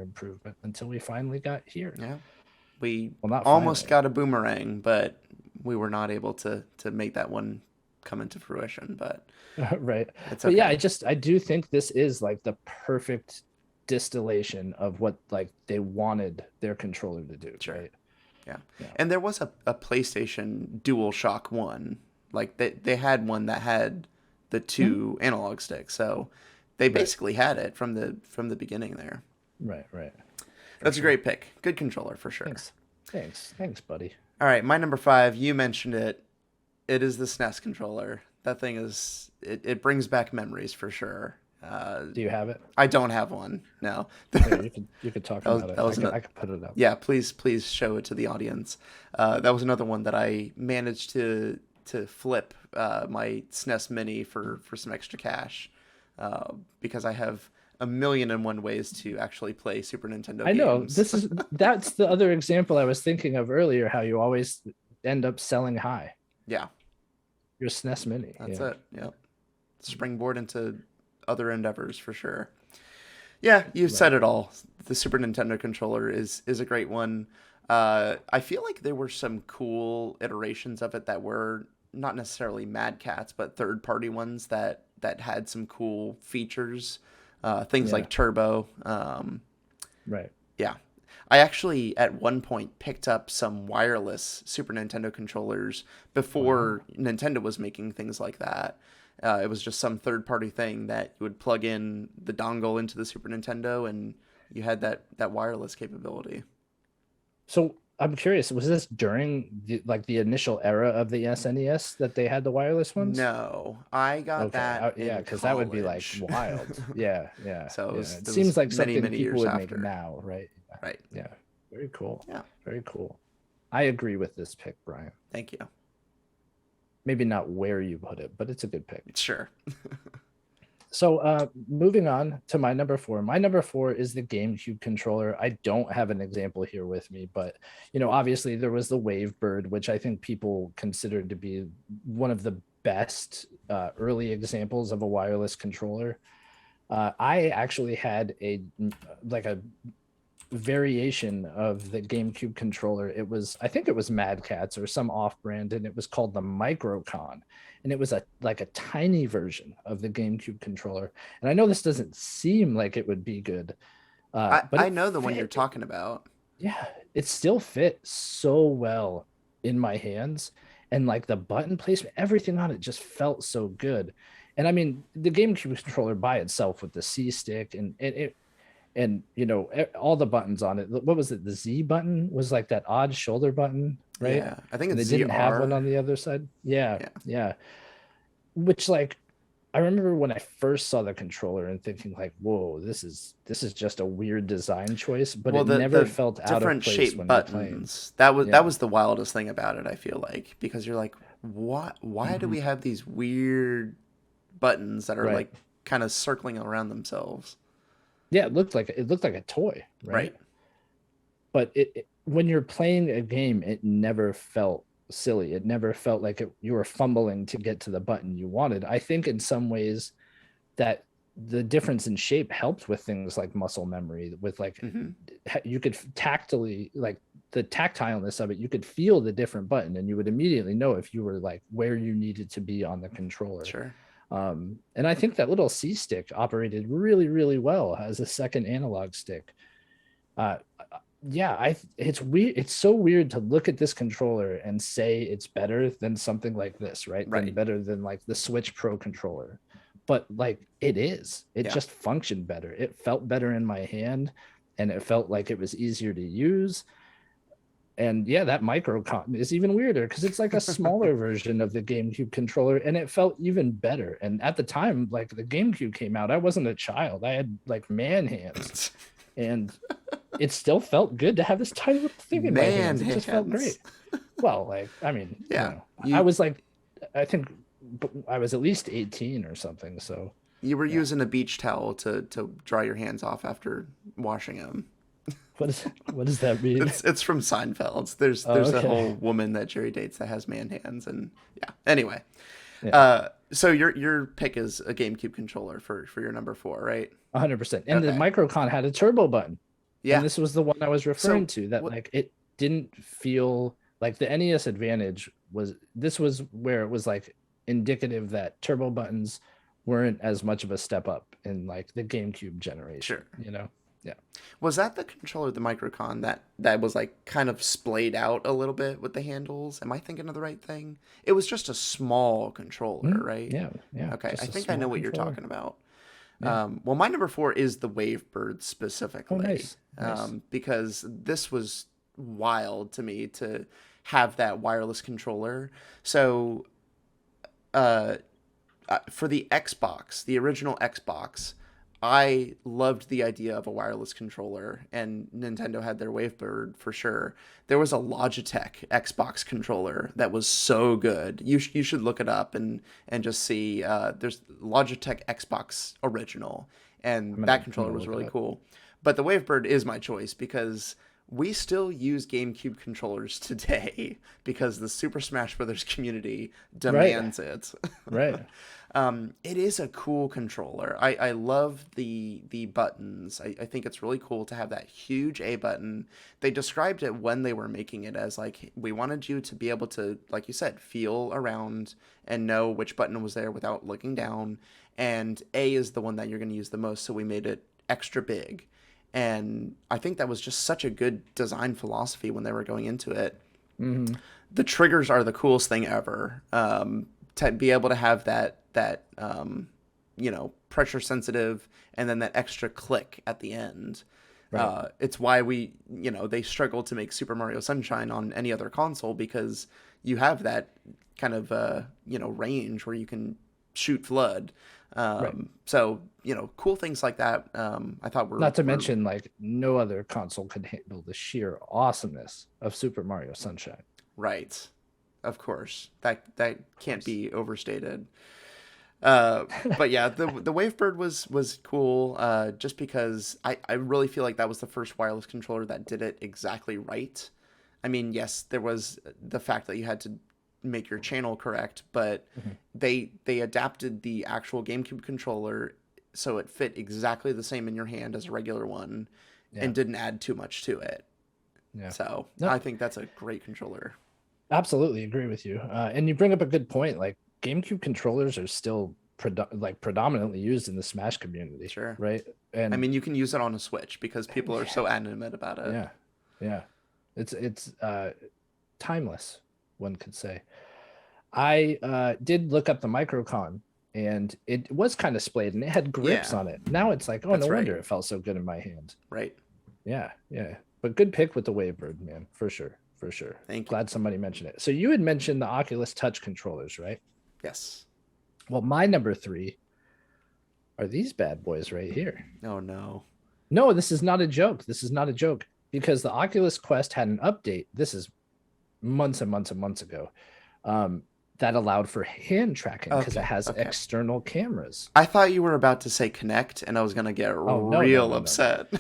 improvement until we finally got here. Yeah. We Well, not almost finally. got a boomerang, but we were not able to make that one come into fruition. But Right. it's But yeah, okay. I do think this is like the perfect distillation of what like they wanted their controller to do, Sure. right? Yeah. Yeah. And there was a PlayStation DualShock one. Like they had one that had the Mhm. two analog sticks. So they Right. basically had it from the beginning there. Right. For That's a sure. great pick. Good controller for sure. Thanks. Thanks, buddy. All right, my number 5, you mentioned it. It is the SNES controller. That thing is it brings back memories for sure. Do you have it? I don't have one. No. Here, that you could talk was about it. that was an I could put it up. Yeah, please show it to the audience. That was another one that I managed to flip my SNES Mini for some extra cash because I have a million and one ways to actually play Super Nintendo I know. games. That's the other example I was thinking of earlier, how you always end up selling high. Yeah, Your SNES Mini. that's Yeah. it. Yep, springboard into other endeavors for sure. Yeah, you've said Right. it all. The Super Nintendo controller is a great one. I feel like there were some cool iterations of it that were not necessarily Mad Cats, but third party ones that had some cool features. Things Yeah. like turbo. Right. Yeah, I actually at one point picked up some wireless Super Nintendo controllers before Wow. Nintendo was making things like that. It was just some third party thing that you would plug in the dongle into the Super Nintendo, and you had that wireless capability. So I'm curious, was this during the initial era of the SNES that they had the wireless ones? No, I got Okay. that Yeah, in because that would be like college. wild. Yeah. So it Yeah. was It it was seems like many something many people years would make after. now, right? Yeah. Right. Yeah. Very cool. Yeah. Very cool. I agree with this pick, Brian. Thank you. Maybe not where you put it, but it's a good pick. Sure. So moving on to my number 4. My number 4 is the GameCube controller. I don't have an example here with me, but obviously there was the Wavebird, which I think people consider to be one of the best early examples of a wireless controller. I actually had a variation of the GameCube controller. I think it was Mad Catz or some off-brand, and it was called the Microcon, and it was a tiny version of the GameCube controller. And I know this doesn't seem like it would be good, but I it know the one you're fit. talking about. Yeah, it still fit so well in my hands, and like the button placement, everything on it just felt so good. And I mean, the GameCube controller by itself with the C stick and all the buttons on it. What was it? The Z button was like that odd shoulder button, right? Yeah, I think And it's they didn't have one ZR. on the other side. Yeah, Yeah. yeah. Which like I remember when I first saw the controller and thinking like, whoa, this is just a weird design choice, but Well, it the never the felt out of different place shaped when you're playing. buttons. That Yeah. was the wildest thing about it, I feel like, because you're like, what? Why do Mhm. we have these weird buttons that are Right. like kind of circling around themselves? Yeah, it looked like a toy, Right. right? But when you're playing a game, it never felt silly. It never felt like you were fumbling to get to the button you wanted. I think in some ways that the difference in shape helped with things like muscle memory, with like you could tactily, like the tactileness of it, you could feel the different button and you would immediately know if you were like where you needed to be on the controller. Sure. And I think that little C stick operated really, really well as a second analog stick. It's weird. It's so weird to look at this controller and say it's better than something like this, right? Right. Better than like the Switch Pro controller. But like it just functioned better. It felt better in my hand, and it felt like it was easier to use. And yeah, that microcon is even weirder because it's like a smaller version of the GameCube controller, and it felt even better. And at the time, like the GameCube came out, I wasn't a child. I had like man hands, and it still felt good to have this tiny little thing in my hands. It just felt great. Well, like, I mean, I was like, I think I was at least 18 or something. So you were using a beach towel to dry your hands off after washing them. What does that mean? It's from Seinfeld. There's a whole woman that Jerry dates that has man hands, and Anyway, so your pick is a GameCube controller for your number 4, right? 100%. And the Microcon had a turbo button. Yeah, and this was the one I was referring to. That like it didn't feel like the NES Advantage was. This was where it was like indicative that turbo buttons weren't as much of a step up in like the GameCube generation. Sure, Yeah. Was that the controller, the Microcon, that was like kind of splayed out a little bit with the handles? Am I thinking of the right thing? It was just a small controller, right? Yeah. Okay, I think I know what you're talking about. Yeah. Well, my number 4 is the Wavebird specifically. Oh, nice. Because this was wild to me to have that wireless controller. So, for the Xbox, the original Xbox, I loved the idea of a wireless controller, and Nintendo had their Wavebird for sure. There was a Logitech Xbox controller that was so good. You should look it up and just see. There's Logitech Xbox Original, and that controller was really cool. But the Wavebird is my choice because we still use GameCube controllers today because the Super Smash Brothers community demands it. Right. It is a cool controller. I love the buttons. I think it's really cool to have that huge A button. They described it when they were making it as like, we wanted you to be able to, like you said, feel around and know which button was there without looking down. And A is the one that you're going to use the most, so we made it extra big. And I think that was just such a good design philosophy when they were going into it. Mm-hmm. The triggers are the coolest thing ever. To be able to have that pressure sensitive and then that extra click at the end. Right. It's why they struggle to make Super Mario Sunshine on any other console, because you have that kind of range where you can shoot flood. Right. So cool things like that. I thought were not to mention like no other console could handle the sheer awesomeness of Super Mario Sunshine. Right. Of course, that can't be overstated. But yeah, the Wavebird was cool. Just because I really feel like that was the first wireless controller that did it exactly right. I mean, yes, there was the fact that you had to make your channel correct, but they adapted the actual GameCube controller so it fit exactly the same in your hand as a regular one, and didn't add too much to it. Yeah. So I think that's a great controller. Absolutely agree with you. And you bring up a good point. Like GameCube controllers are still predominantly used in the Smash community. Sure. Right. And I mean, you can use it on a Switch because people are so animate about it. Yeah. Yeah. It's timeless, one could say. I did look up the Microcon, and it was kind of splayed and it had grips on it. Now it's like, no wonder it felt so good in my hand. Right. Yeah. Yeah. But good pick with the Wavebird, man, for sure. For sure. Thank you. Glad somebody mentioned it. So you had mentioned the Oculus Touch controllers, right? Yes. Well, my number 3 are these bad boys right here. Oh, no. No, this is not a joke. This is not a joke, because the Oculus Quest had an update. This is months and months and months ago. That allowed for hand tracking because it has external cameras. I thought you were about to say Kinect, and I was going to get real upset.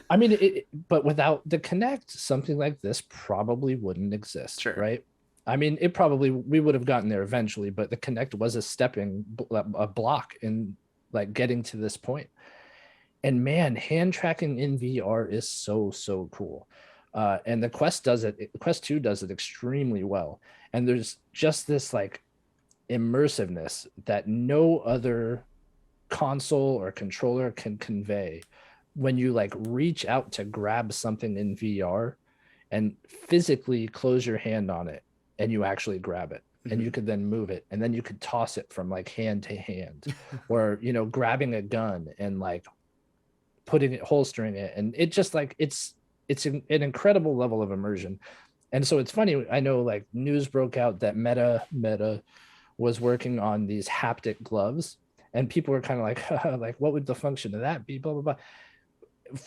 I mean, but without the Kinect, something like this probably wouldn't exist, sure. right? I mean, we would have gotten there eventually, but the Kinect was a block in like getting to this point. And man, hand tracking in VR is so cool. And the Quest does it. Quest 2 does it extremely well. And there's just this like immersiveness that no other console or controller can convey when you like reach out to grab something in VR and physically close your hand on it and you actually grab it. And you could then move it, and then you could toss it from like hand to hand, or grabbing a gun and like holstering it, and it just like it's an incredible level of immersion. And so it's funny, I know like news broke out that Meta was working on these haptic gloves, and people were kind of like like what would the function of that be, blah blah blah.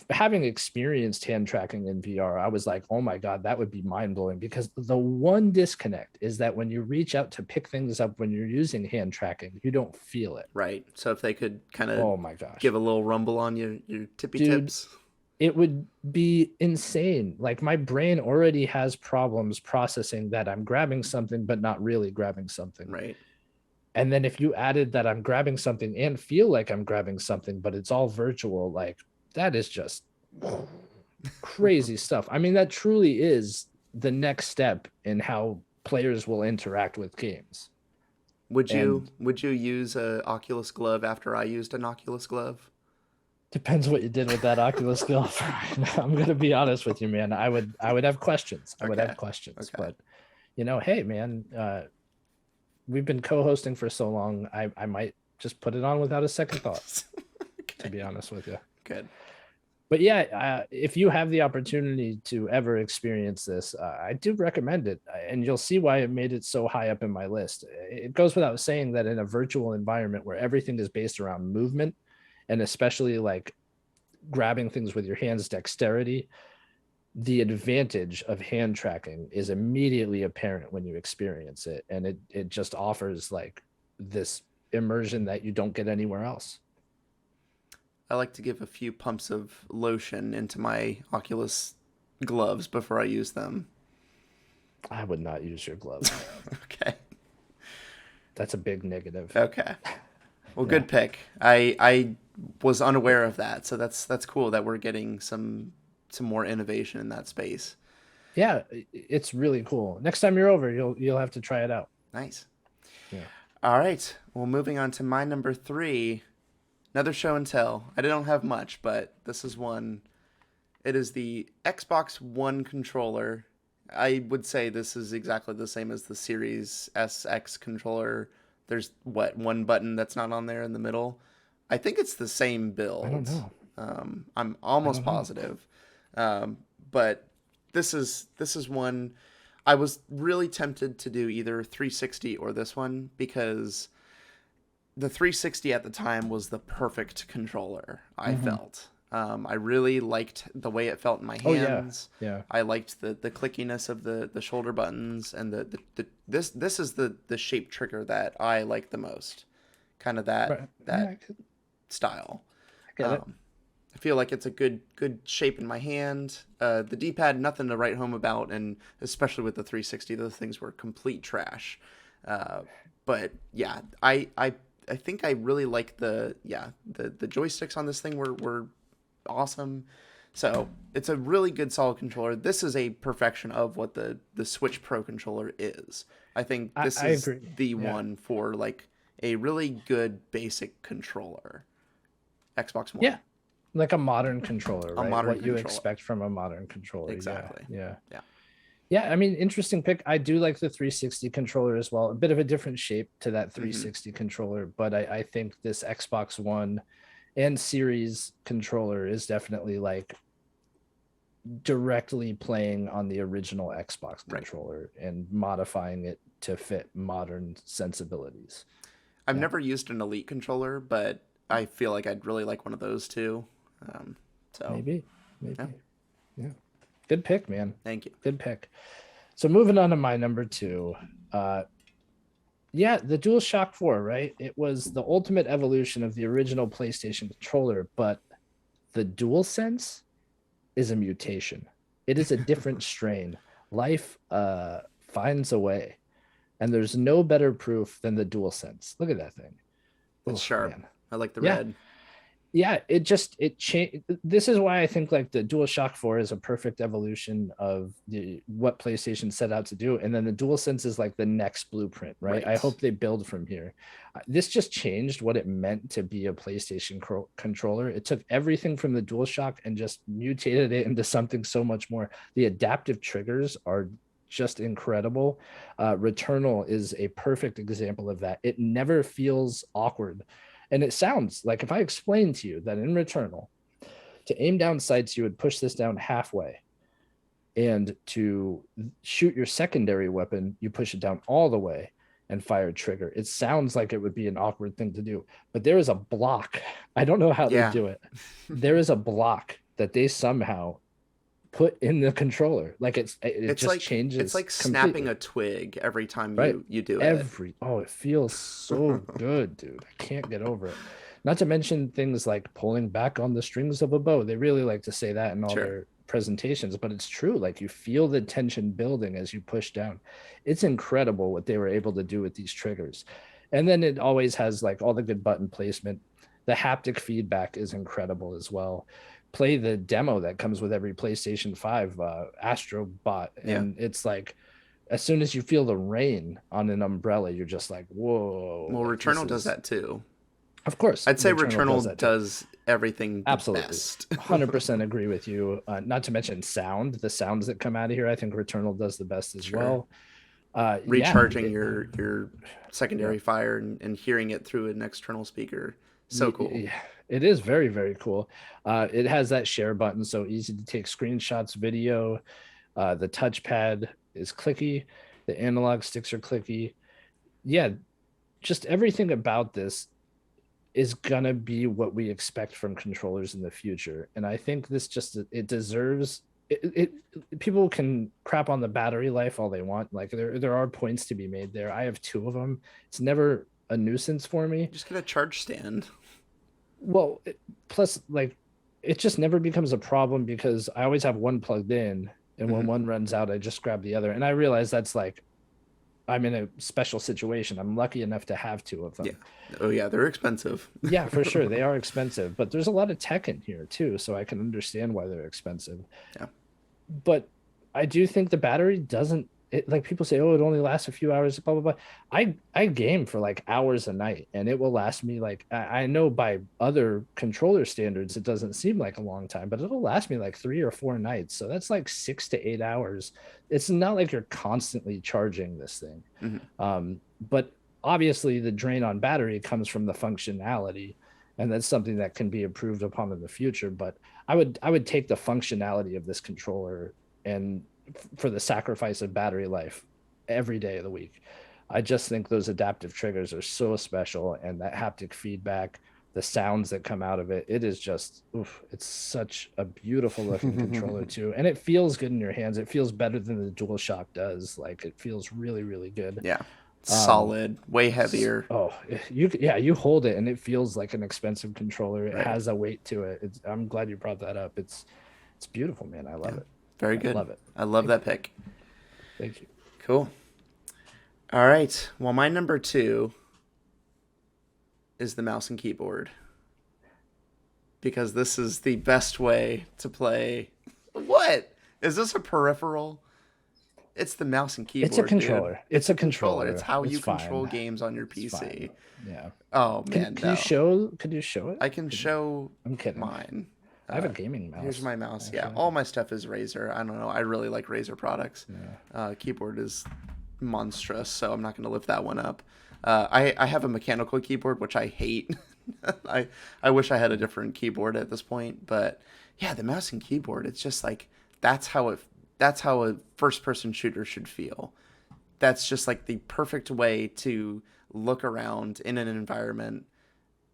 Having experienced hand tracking in VR, I was like, oh my God, that would be mind-blowing, because the one disconnect is that when you reach out to pick things up when you're using hand tracking, you don't feel it. Right. So if they could kind of oh my gosh, give a little rumble on your tippy tips. It would be insane. Like my brain already has problems processing that I'm grabbing something but not really grabbing something. Right. And then if you added that I'm grabbing something and feel like I'm grabbing something, but it's all virtual, like that is just crazy stuff. I mean, that truly is the next step in how players will interact with games. Would you use a Oculus Glove after I used an Oculus Glove? Depends what you did with that Oculus Glove. I'm gonna be honest with you, man. I would have questions. I would have questions. But hey, man, we've been co-hosting for so long. I might just put it on without a second thought. To be honest with you. Good. But yeah, if you have the opportunity to ever experience this, I do recommend it, and you'll see why it made it so high up in my list. It goes without saying that in a virtual environment where everything is based around movement, and especially like grabbing things with your hands, dexterity, the advantage of hand tracking is immediately apparent when you experience it, and it just offers like this immersion that you don't get anywhere else. I like to give a few pumps of lotion into my Oculus gloves before I use them. I would not use your gloves. Okay. That's a big negative. Okay. Well, good pick. I was unaware of that, so that's cool that we're getting some more innovation in that space. Yeah, it's really cool. Next time you're over, you'll have to try it out. Nice. Yeah. All right. Well, moving on to my number 3. Another show and tell. I don't have much, but this is one. It is the Xbox One controller. I would say this is exactly the same as the Series SX controller. There's one button that's not on there in the middle. I think it's the same build. I don't know. I'm almost positive. But this is one. I was really tempted to do either 360 or this one, because the 360 at the time was the perfect controller, I felt. I really liked the way it felt in my hands. Oh, yeah. I liked the clickiness of the shoulder buttons, and this is the shape trigger that I like the most. Kind of that style. I get it. I feel like it's a good shape in my hand. The D-pad, nothing to write home about, and especially with the 360, those things were complete trash. But yeah, I think I really like the joysticks on this thing were awesome. So it's a really good solid controller. This is a perfection of what the Switch Pro controller is. I think this is the one for like a really good basic controller. Xbox One. Yeah. Like a modern controller, right? Modern what controller. You expect from a modern controller. Exactly. Yeah, I mean, interesting pick. I do like the 360 controller as well. A bit of a different shape to that 360 controller, but I think this Xbox One and Series controller is definitely like directly playing on the original Xbox controller and modifying it to fit modern sensibilities. I've never used an Elite controller, but I feel like I'd really like one of those too. So maybe. Yeah. Good pick, man. Thank you. Good pick. So moving on to my number 2. The DualShock 4, right? It was the ultimate evolution of the original PlayStation controller, but the DualSense is a mutation. It is a different strain. Life finds a way. And there's no better proof than the DualSense. Look at that thing. It's sharp. Man. I like the Yeah. red. Yeah, it changed. This is why I think like the DualShock 4 is a perfect evolution of what PlayStation set out to do, and then the DualSense is like the next blueprint, right? I hope they build from here. This just changed what it meant to be a PlayStation controller. It took everything from the DualShock and just mutated it into something so much more. The adaptive triggers are just incredible. Returnal is a perfect example of that. It never feels awkward. And it sounds like if I explain to you that in Returnal, to aim down sights, you would push this down halfway. And to shoot your secondary weapon, you push it down all the way and fire trigger. It sounds like it would be an awkward thing to do, but there is a block. I don't know how they do it. There is a block that they somehow put in the controller. Like it just like, changes. It's like completely. Snapping a twig every time you do it. It feels so good, dude. I can't get over it. Not to mention things like pulling back on the strings of a bow. They really like to say that in all their presentations, but it's true. Like you feel the tension building as you push down. It's incredible what they were able to do with these triggers. And then it always has like all the good button placement. The haptic feedback is incredible as well. Play the demo that comes with every PlayStation 5 Astrobot, and it's like as soon as you feel the rain on an umbrella, you're just like, whoa. Well, Returnal does that too. Of course. I'd say Returnal does everything absolutely best. 100% agree with you. Not to mention sound, the sounds that come out of here, I think Returnal does the best as well. Recharging your secondary fire and hearing it through an external speaker. So cool. It is very, very cool. It has that share button, so easy to take screenshots, video. The touchpad is clicky. The analog sticks are clicky. Yeah, just everything about this is gonna be what we expect from controllers in the future. And I think this it deserves it. People can crap on the battery life all they want. Like there are points to be made there. I have 2 of them. It's never a nuisance for me. Just get a charge stand. Well, plus like it just never becomes a problem because I always have one plugged in, and when one runs out, I just grab the other. And I realize that's like I'm in a special situation. I'm lucky enough to have 2 of them. Yeah. Oh yeah, they're expensive. Yeah, for sure. They are expensive, but there's a lot of tech in here too, so I can understand why they're expensive. Yeah. But I do think the battery doesn't like people say, oh, it only lasts a few hours, blah, blah, blah. I game for like hours a night, and it will last me like, I know by other controller standards, it doesn't seem like a long time, but it'll last me like 3 or 4 nights. So that's like 6 to 8 hours. It's not like you're constantly charging this thing. But obviously the drain on battery comes from the functionality, and that's something that can be improved upon in the future. But I would take the functionality of this controller and for the sacrifice of battery life every day of the week. I just think those adaptive triggers are so special, and that haptic feedback, the sounds that come out of it, it is just it's such a beautiful looking controller too, and it feels good in your hands. It feels better than the DualShock does. Like it feels really, really good. Yeah, solid, way heavier. You hold it and it feels like an expensive controller. It has a weight to it. I'm glad you brought that up. It's beautiful, man. I love it. Very good. I love it. I love that pick. Thank you. Cool. All right. Well, my number 2 is the mouse and keyboard, because this is the best way to play. What? Is this a peripheral? It's the mouse and keyboard. It's a controller. Dude. It's a controller. It's how you control games on your PC. Fine. Yeah. Oh man. Could you show it? I can show I'm kidding. mine. I have a gaming mouse. Here's my mouse. Actually. Yeah, all my stuff is Razer. I don't know. I really like Razer products. Yeah. Keyboard is monstrous, so I'm not going to lift that one up. I have a mechanical keyboard, which I hate. I wish I had a different keyboard at this point, but yeah, the mouse and keyboard, it's just like that's how a first-person shooter should feel. That's just like the perfect way to look around in an environment,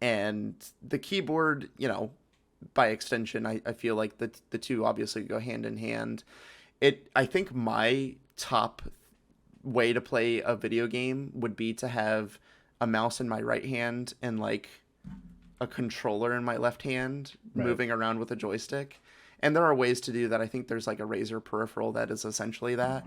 and the keyboard, by extension, I feel like the two obviously go hand in hand. I think my top way to play a video game would be to have a mouse in my right hand and like a controller in my left hand, moving around with a joystick. And there are ways to do that. I think there's like a Razer peripheral that is essentially that.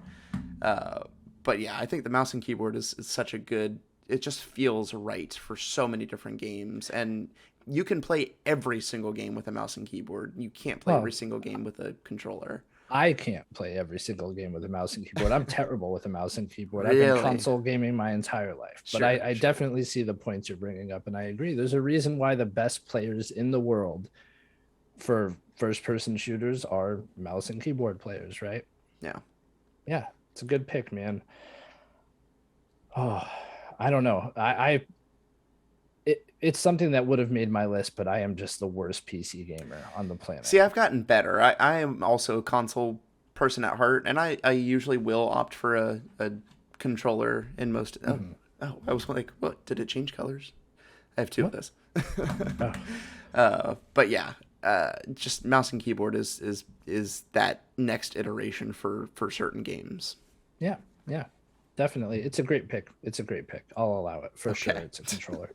But yeah, I think the mouse and keyboard is such a good. It just feels right for so many different games, and you can play every single game with a mouse and keyboard. You can't play every single game with a controller. I can't play every single game with a mouse and keyboard. I'm terrible with a mouse and keyboard. Really? I've been console gaming my entire life. But Sure, I sure. definitely see the points you're bringing up, and I agree. There's a reason why the best players in the world for first-person shooters are mouse and keyboard players, right? Yeah. Yeah, it's a good pick, man. Oh, I don't know. It's something that would have made my list, but I am just the worst PC gamer on the planet. See, I've gotten better. I am also a console person at heart, and I usually will opt for a controller in most. Oh, I was like, what? Did it change colors? I have two of this. But yeah, just mouse and keyboard is that next iteration for certain games. Yeah, definitely. It's a great pick. I'll allow it for sure. It's a controller.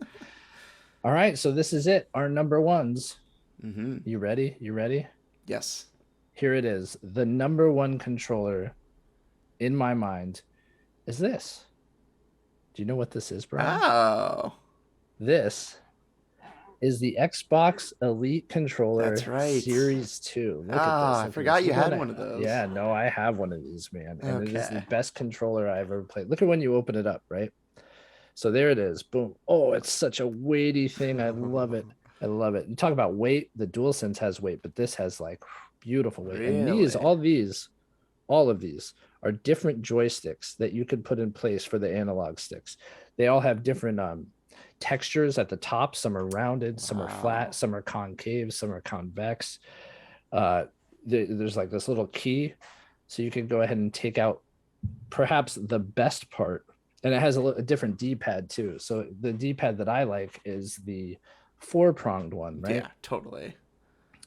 All right, so this is it. Our number ones. Mm-hmm. You ready? Yes. Here it is. The number one controller in my mind is this. Do you know what this is, Brian? Oh. This is the Xbox Elite controller. That's right. Series 2. Look at this. I forgot you had one of those. Yeah, no, I have one of these, man. And it is the Okay. best controller I've ever played. Look at when you open it up, right? So there it is. Boom. Oh, it's such a weighty thing. I love it. You talk about weight. The DualSense has weight, but this has like beautiful weight. And all of these are different joysticks that you could put in place for the analog sticks. They all have different textures at the top. Some are rounded, some are flat, some are concave, some are convex. There's like this little key, so you can go ahead and take out perhaps the best part. And it has a different D-pad too. So the D-pad that I like is the 4-pronged one, right? Yeah, totally.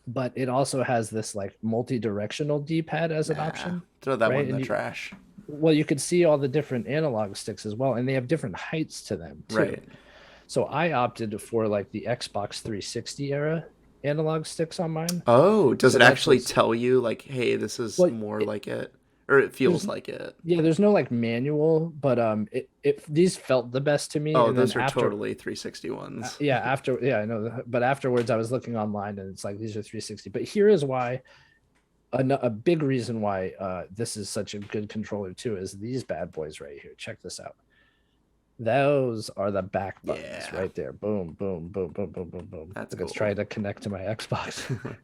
But it also has this like multi-directional D-pad as an option. Throw that right? one in And the trash. Well, you could see all the different analog sticks as well, and they have different heights to them too. Right. So I opted for like the Xbox 360 era analog sticks on mine. Oh, does So it that's actually what's- tell you like, hey, this is Well, more like it, or it feels like it? Yeah, there's no like manual, but these felt the best to me. Oh, and those then are totally 360 ones. I know, but afterwards I was looking online and it's like these are 360. But here is why a big reason why this is such a good controller too is these bad boys right here. Check this out. Those are the back buttons right there. Boom, boom, boom, boom, boom, boom, boom. That's Let's cool. try to connect to my Xbox.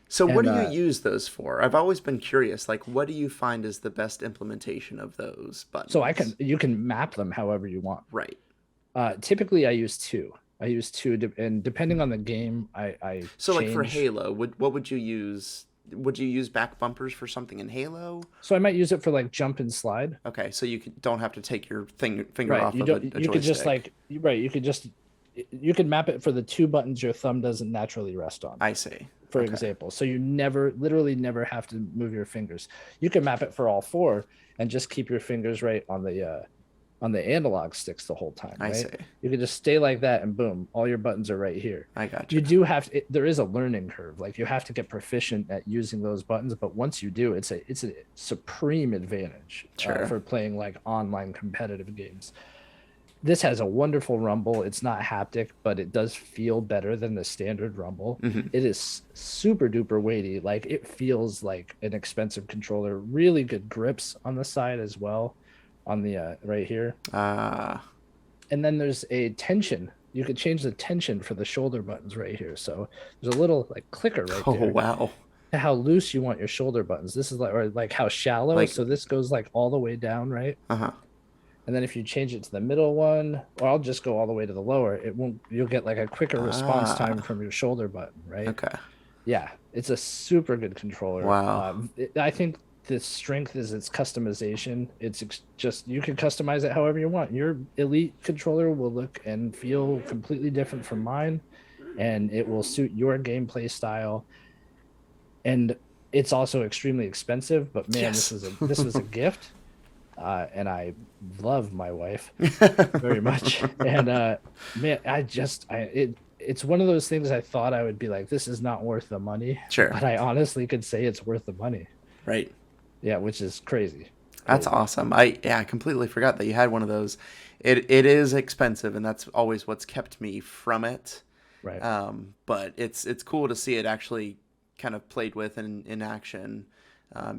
So what do And, you use those for? I've always been curious. Like, what do you find is the best implementation of those buttons? So you can map them however you want. Right. Typically I use two. And depending on the game, I So like for change. Halo, what would you use? Would you use back bumpers for something in Halo? So I might use it for like jump and slide. Okay, so you don't have to take your finger Right. off You of don't. a You joystick. could just like right. You could map it for the two buttons your thumb doesn't naturally rest on. I see. For Okay. example, so you literally never have to move your fingers. You can map it for all four and just keep your fingers right on the analog sticks the whole time. I Right? see. You can just stay like that, and boom, all your buttons are right here. I got You you. do there is a learning curve. Like you have to get proficient at using those buttons, but once you do, it's a supreme advantage Sure. for playing like online competitive games. This has a wonderful rumble. It's not haptic, but it does feel better than the standard rumble. Mm-hmm. It is super duper weighty. Like it feels like an expensive controller. Really good grips on the side as well, on the right here. And then there's a tension. You could change the tension for the shoulder buttons right here. So there's a little like clicker right Oh there. wow. How loose you want your shoulder buttons. This is like how shallow. Like- So this goes like all the way down, right? Uh-huh. And then if you change it to the middle one, or I'll just go all the way to the lower, you'll get like a quicker response time from your shoulder button, right? Okay. Yeah, it's a super good controller. Wow. I think the strength is its customization. It's just, you can customize it however you want. Your Elite controller will look and feel completely different from mine, and it will suit your gameplay style. And it's also extremely expensive, but man, Yes. this was a gift. And I love my wife very much. And man, it's one of those things I thought I would be like, this is not worth the money. Sure. But I honestly could say it's worth the money. Right. Yeah, which is crazy. That's awesome. I completely forgot that you had one of those. It is expensive, and that's always what's kept me from it. Right. But it's cool to see it actually kind of played with in action,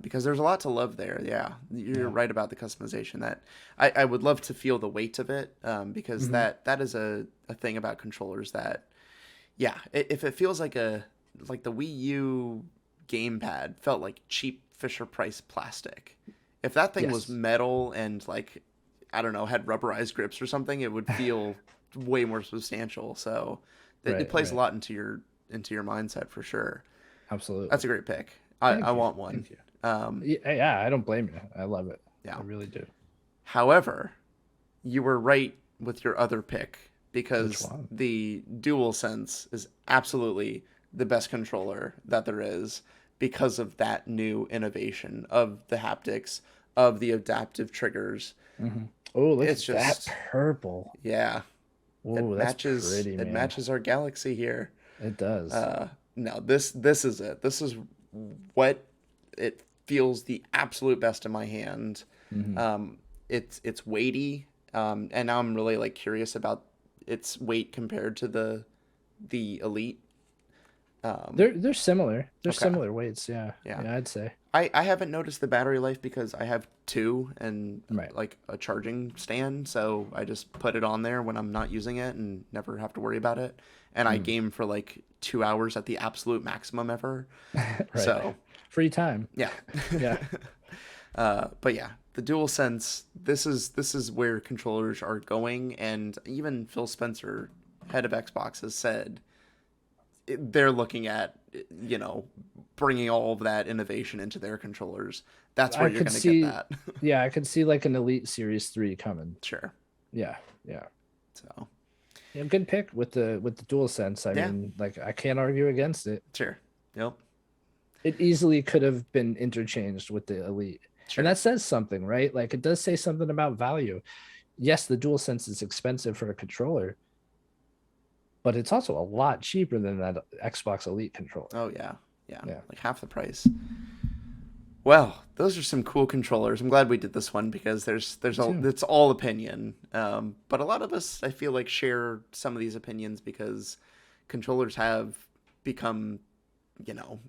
because there's a lot to love there. Yeah, you're Yeah. right about the customization. That I would love to feel the weight of it, because Hmm. that is a thing about controllers that, yeah, if it feels like the Wii U gamepad felt like cheap Fisher Price plastic. If that thing was Yes. metal and, like, I don't know, had rubberized grips or something, it would feel way more substantial. So it Right. plays a Right. lot into your mindset for sure. That's Absolutely. a great pick. I Thank you. want one. Thank you. Um, Yeah, I don't blame you. I love it. yeah. I really do. However, you were right with your other pick, Which because one? the DualSense is absolutely the best controller that there is, because of that new innovation of the haptics, of the adaptive triggers. Hmm. Oh, look It's at that just, purple. yeah, Oh, that's pretty, it man. matches our galaxy here. It does. No, this is it. This is what it feels the absolute best in my hand. Hmm. It's weighty, and now I'm really, like, curious about its weight compared to the Elite. They're similar. They're Okay, similar weights. Yeah. yeah. Yeah, I'd say. I haven't noticed the battery life because I have two and, Right. like, a charging stand, so I just put it on there when I'm not using it and never have to worry about it. And I Mm. game for like 2 hours at the absolute maximum ever. Right. So Free time. yeah. Yeah. But yeah, the DualSense. This is where controllers are going, and even Phil Spencer, head of Xbox, has said they're looking at, bringing all of that innovation into their controllers. That's where I you're could going to get see. that. Yeah, I could see like an Elite Series 3 coming. Sure. Yeah. Yeah. So Yeah, good pick with the dual sense. I yeah, mean, like I can't argue against it. sure. Yep. It easily could have been interchanged with the Elite. And Sure. that says something, right? Like it does say something about value. Yes, the dual sense is expensive for a controller, but it's also a lot cheaper than that Xbox Elite controller. Oh yeah. Yeah. Yeah. Like half the price. Well, those are some cool controllers. I'm glad we did this one, because Me too. it's all opinion. But a lot of us, I feel like, share some of these opinions, because controllers have become, you know,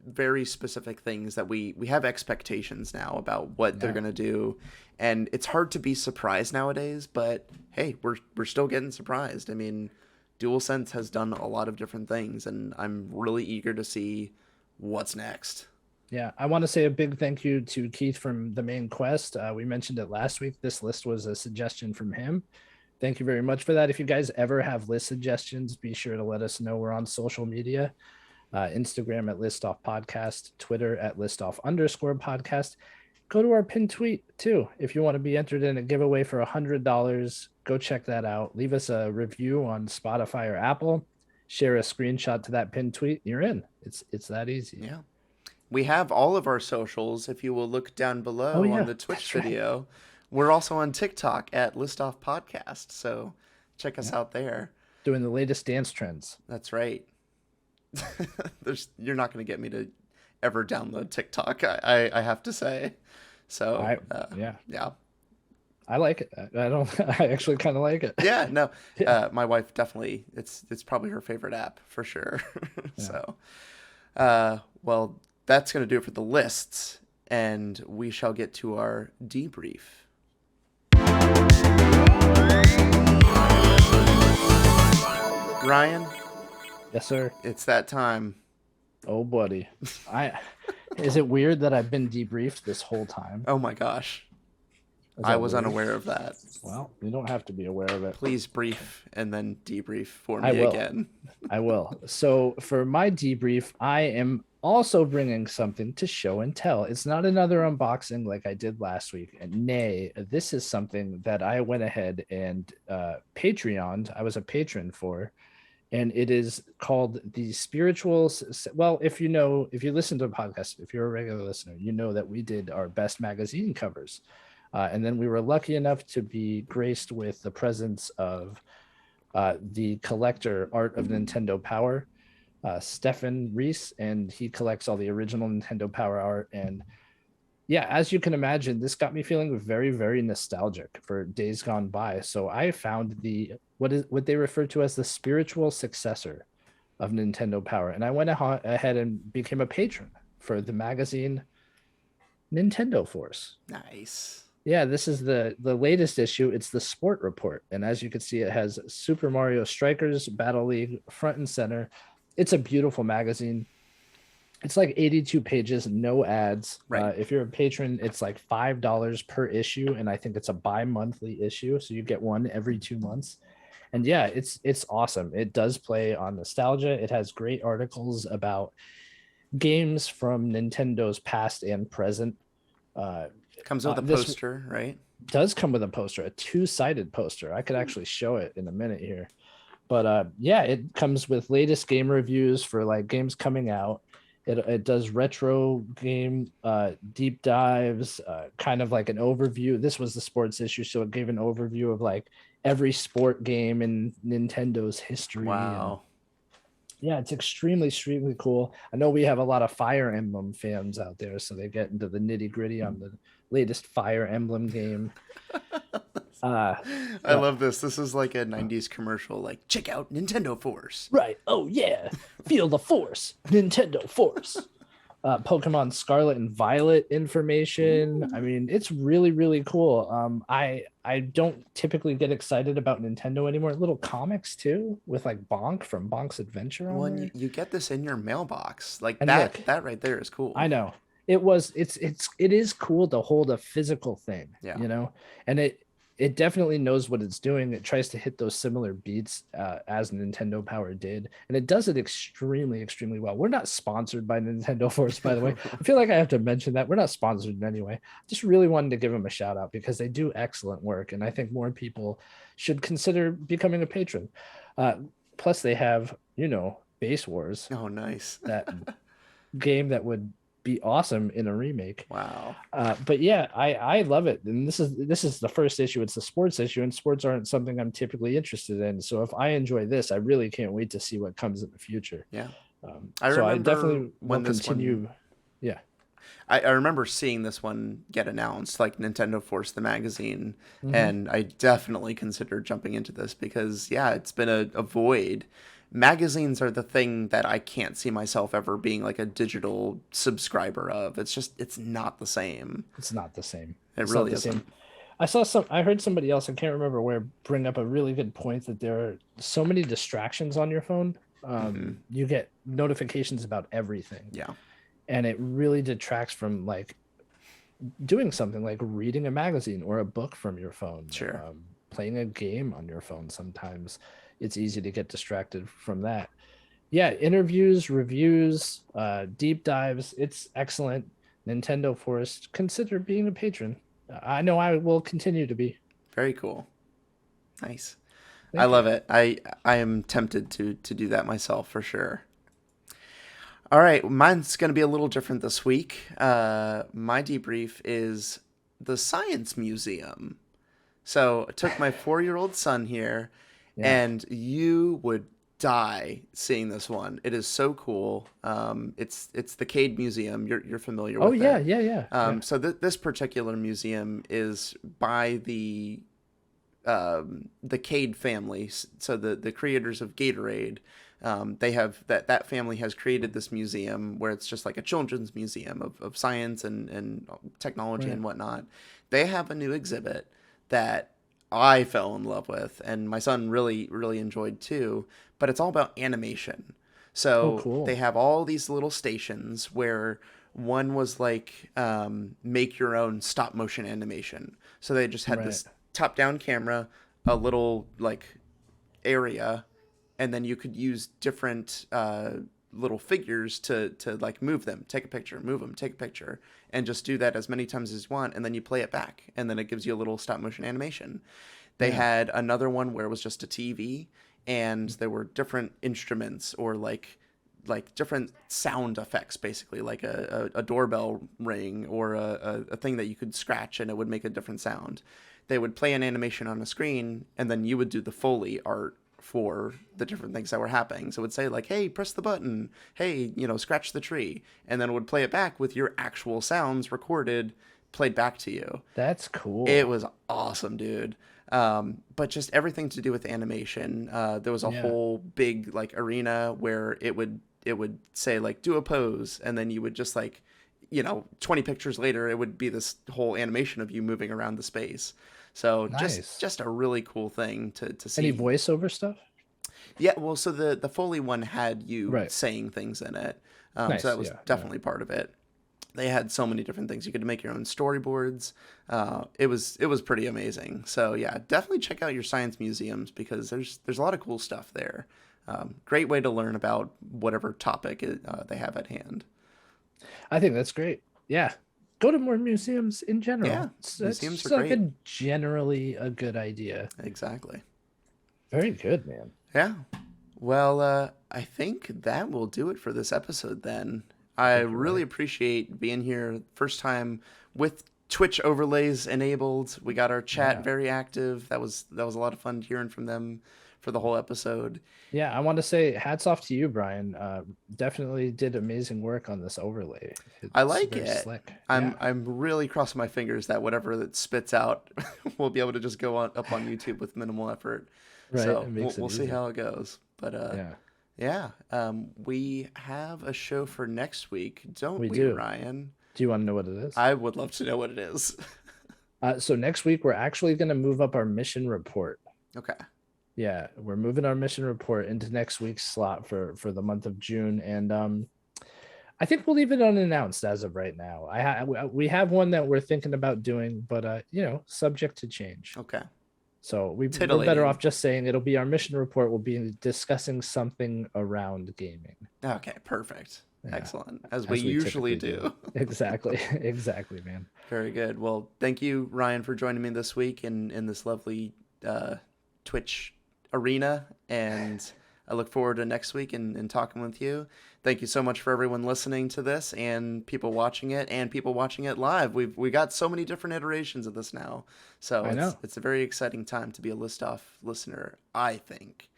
very specific things that we have expectations now about what they're Yeah. gonna do, and it's hard to be surprised nowadays. But hey, we're still getting surprised. I mean, DualSense has done a lot of different things, and I'm really eager to see what's next. Yeah, I want to say a big thank you to Keith from the main quest. We mentioned it last week. This list was a suggestion from him. Thank you very much for that. If you guys ever have list suggestions, be sure to let us know. We're on social media, Instagram at List Off Podcast, Twitter at List_Off_podcast. Go to our pinned tweet too. If you want to be entered in a giveaway for $100, go check that out. Leave us a review on Spotify or Apple. Share a screenshot to that pinned tweet. You're in. It's that easy. Yeah. We have all of our socials. If you will look down Oh below on yeah, the Twitch that's right. video, we're also on TikTok at List Off Podcast. So check us Yeah. out there. Doing the latest dance trends. That's right. You're not going to get me to ever download TikTok, I have to say. So Yeah, yeah. I like it. I don't. I actually kind of like it. Yeah, no. Yeah. My wife definitely, it's probably her favorite app for sure. Yeah. So well, that's going to do it for the lists, and we shall get to our debrief. Ryan, Yes, sir. it's that time. Oh, buddy. I. Is it weird that I've been debriefed this whole time? Oh my gosh. Is I that was weird? unaware of that. Well, you don't have to be aware of it. Please brief and then debrief for I me will. again. I will. So for my debrief, I am also bringing something to show and tell. It's not another unboxing like I did last week. And nay, this is something that I went ahead and Patreoned. I was a patron for, and it is called the spiritual. Well, if you listen to the podcast, if you're a regular listener, you know that we did our best magazine covers. And then we were lucky enough to be graced with the presence of the collector Art of Nintendo Power, Stefan Reese, and he collects all the original Nintendo Power art. And yeah, as you can imagine, this got me feeling very, very nostalgic for days gone by. So I found what they refer to as the spiritual successor of Nintendo Power, and I went ahead and became a patron for the magazine Nintendo Force. Nice. Yeah, this is the latest issue. It's the Sport Report, and as you can see, it has Super Mario Strikers Battle League front and center. It's a beautiful magazine. It's like 82 pages, no ads. Right. If you're a patron, it's like $5 per issue, and I think it's a bi-monthly issue, so you get one every 2 months. And yeah, it's awesome. It does play on nostalgia. It has great articles about games from Nintendo's past and present. Comes with a This poster, right? does come with a poster, a two-sided poster. I could actually show it in a minute here. But yeah, it comes with latest game reviews for like games coming out. It does retro game deep dives, kind of like an overview. This was the sports issue, so it gave an overview of like every sport game in Nintendo's history. Wow. Yeah, it's extremely cool. I know we have a lot of Fire Emblem fans out there, so they get into the nitty gritty on the latest Fire Emblem game. I love this. This is like a 90s commercial, like, check out Nintendo Force. Right. Oh, yeah. Feel the force. Nintendo Force. Pokemon Scarlet and Violet information. Ooh. I mean, it's really cool. I don't typically get excited about Nintendo anymore. Little comics too, with like Bonk from Bonk's Adventure on Well, there. you get this in your mailbox. Like And that look, that right there is cool. I know it is cool to hold a physical thing, Yeah. and it definitely knows what it's doing. It tries to hit those similar beats as Nintendo Power did, and it does it extremely well. We're not sponsored by Nintendo Force, by the way. I feel like I have to mention that we're not sponsored in any way. Just really wanted to give them a shout out because they do excellent work, and I think more people should consider becoming a patron. Plus, they have Base Wars, Oh, nice. that game that would be awesome in a remake. Wow. But yeah, I love it. And this is the first issue. It's the sports issue, and sports aren't something I'm typically interested in. So if I enjoy this, I really can't wait to see what comes in the future. Yeah. I remember definitely when will this continue. one, Yeah. I remember seeing this one get announced, like Nintendo Force the magazine, Mhm. and I definitely considered jumping into this because, yeah, it's been a void. Magazines are the thing that I can't see myself ever being like a digital subscriber of. It's not the same. It's not the same. It It's really not the isn't. same. I heard somebody else, I can't remember where, bring up a really good point that there are so many distractions on your phone. You get notifications about everything. Yeah. And it really detracts from like doing something like reading a magazine or a book from your phone. Sure. Playing a game on your phone. Sometimes it's easy to get distracted from that. Yeah, interviews, reviews, deep dives. It's excellent. Nintendo Force, consider being a patron. I know I will continue to be. Very cool. Nice. Thank I you. love it. I am tempted to do that myself for sure. All right, mine's going to be a little different this week. My debrief is the Science Museum. So I took my 4-year-old son here, Yeah. and you would die seeing this one. It is so cool. It's the Cade Museum. You're familiar with Oh yeah, it. yeah. So this particular museum is by the Cade family. So the creators of Gatorade. They have that family has created this museum where it's just like a children's museum of science and technology Right. and whatnot. They have a new exhibit that I fell in love with, and my son really enjoyed too. But it's all about animation. So Oh, cool. they have all these little stations where one was like make your own stop motion animation. So they just had this Right. top down camera, a little like area, and then you could use different little figures to like move them, take a picture, move them, take a picture, and just do that as many times as you want, and then you play it back, and then it gives you a little stop motion animation. They Yeah. had another one where it was just a TV, and there were different instruments or like different sound effects, basically like a doorbell ring or a thing that you could scratch and it would make a different sound. They would play an animation on a screen, and then you would do the Foley art for the different things that were happening. So it would say like, hey, press the button, hey, scratch the tree, and then it would play it back with your actual sounds recorded, played back to you. That's cool. It was awesome, dude. But just everything to do with animation. There was a whole big like arena where it would say like do a pose, and then you would just like 20 pictures later it would be this whole animation of you moving around the space. So Nice. just a really cool thing to see. Any voiceover stuff? Yeah, well, so the Foley one had you Right. saying things in it. Nice, So that was yeah, definitely part of it. They had so many different things. You could make your own storyboards. It was pretty amazing. So yeah, definitely check out your science museums because there's a lot of cool stuff there. Great way to learn about whatever topic they have at hand. I think that's great. Yeah. Go to more museums in general. Yeah, That's museums just are like great. generally a good idea. Exactly. Very good, man. Yeah. Well, I think that will do it for this episode then. I really appreciate being here. First time with Twitch overlays enabled. We got our chat very active. That was a lot of fun hearing from them for the whole episode. Yeah, I want to say hats off to you, Brian. Definitely did amazing work on this overlay. I It's like very it. slick. I'm really crossing my fingers that whatever that spits out will be able to just go up on YouTube with minimal effort. Right, So it makes it we'll see easy. how it goes. But Yeah. we have a show for next week, don't We we, do. Ryan? Do you want to know what it is? I would love to know what it is. So next week we're actually going to move up our mission report. Okay. Yeah, we're moving our mission report into next week's slot for the month of June, and I think we'll leave it unannounced as of right now. We have one that we're thinking about doing, but subject to change. Okay. So we're Titillating. better off just saying it'll be our mission report. We'll be discussing something around gaming. Okay, perfect. Yeah. Excellent. As we usually do. Exactly. Exactly, man. Very good. Well, thank you, Ryan, for joining me this week in this lovely Twitch arena, and I look forward to next week and talking with you. Thank you so much for everyone listening to this and people watching it live. We got so many different iterations of this now, so it's a very exciting time to be a List Off listener, I think.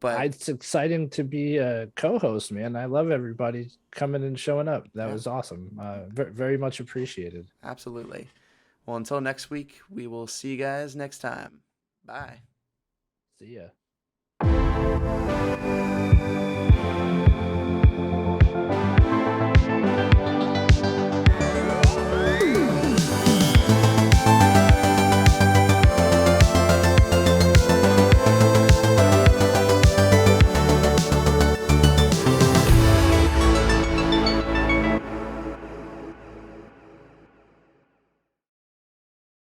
But It's exciting to be a co-host, man. I love everybody coming and showing up. That was awesome. Very much appreciated. Absolutely. Well, until next week, we will see you guys next time. Bye. See ya.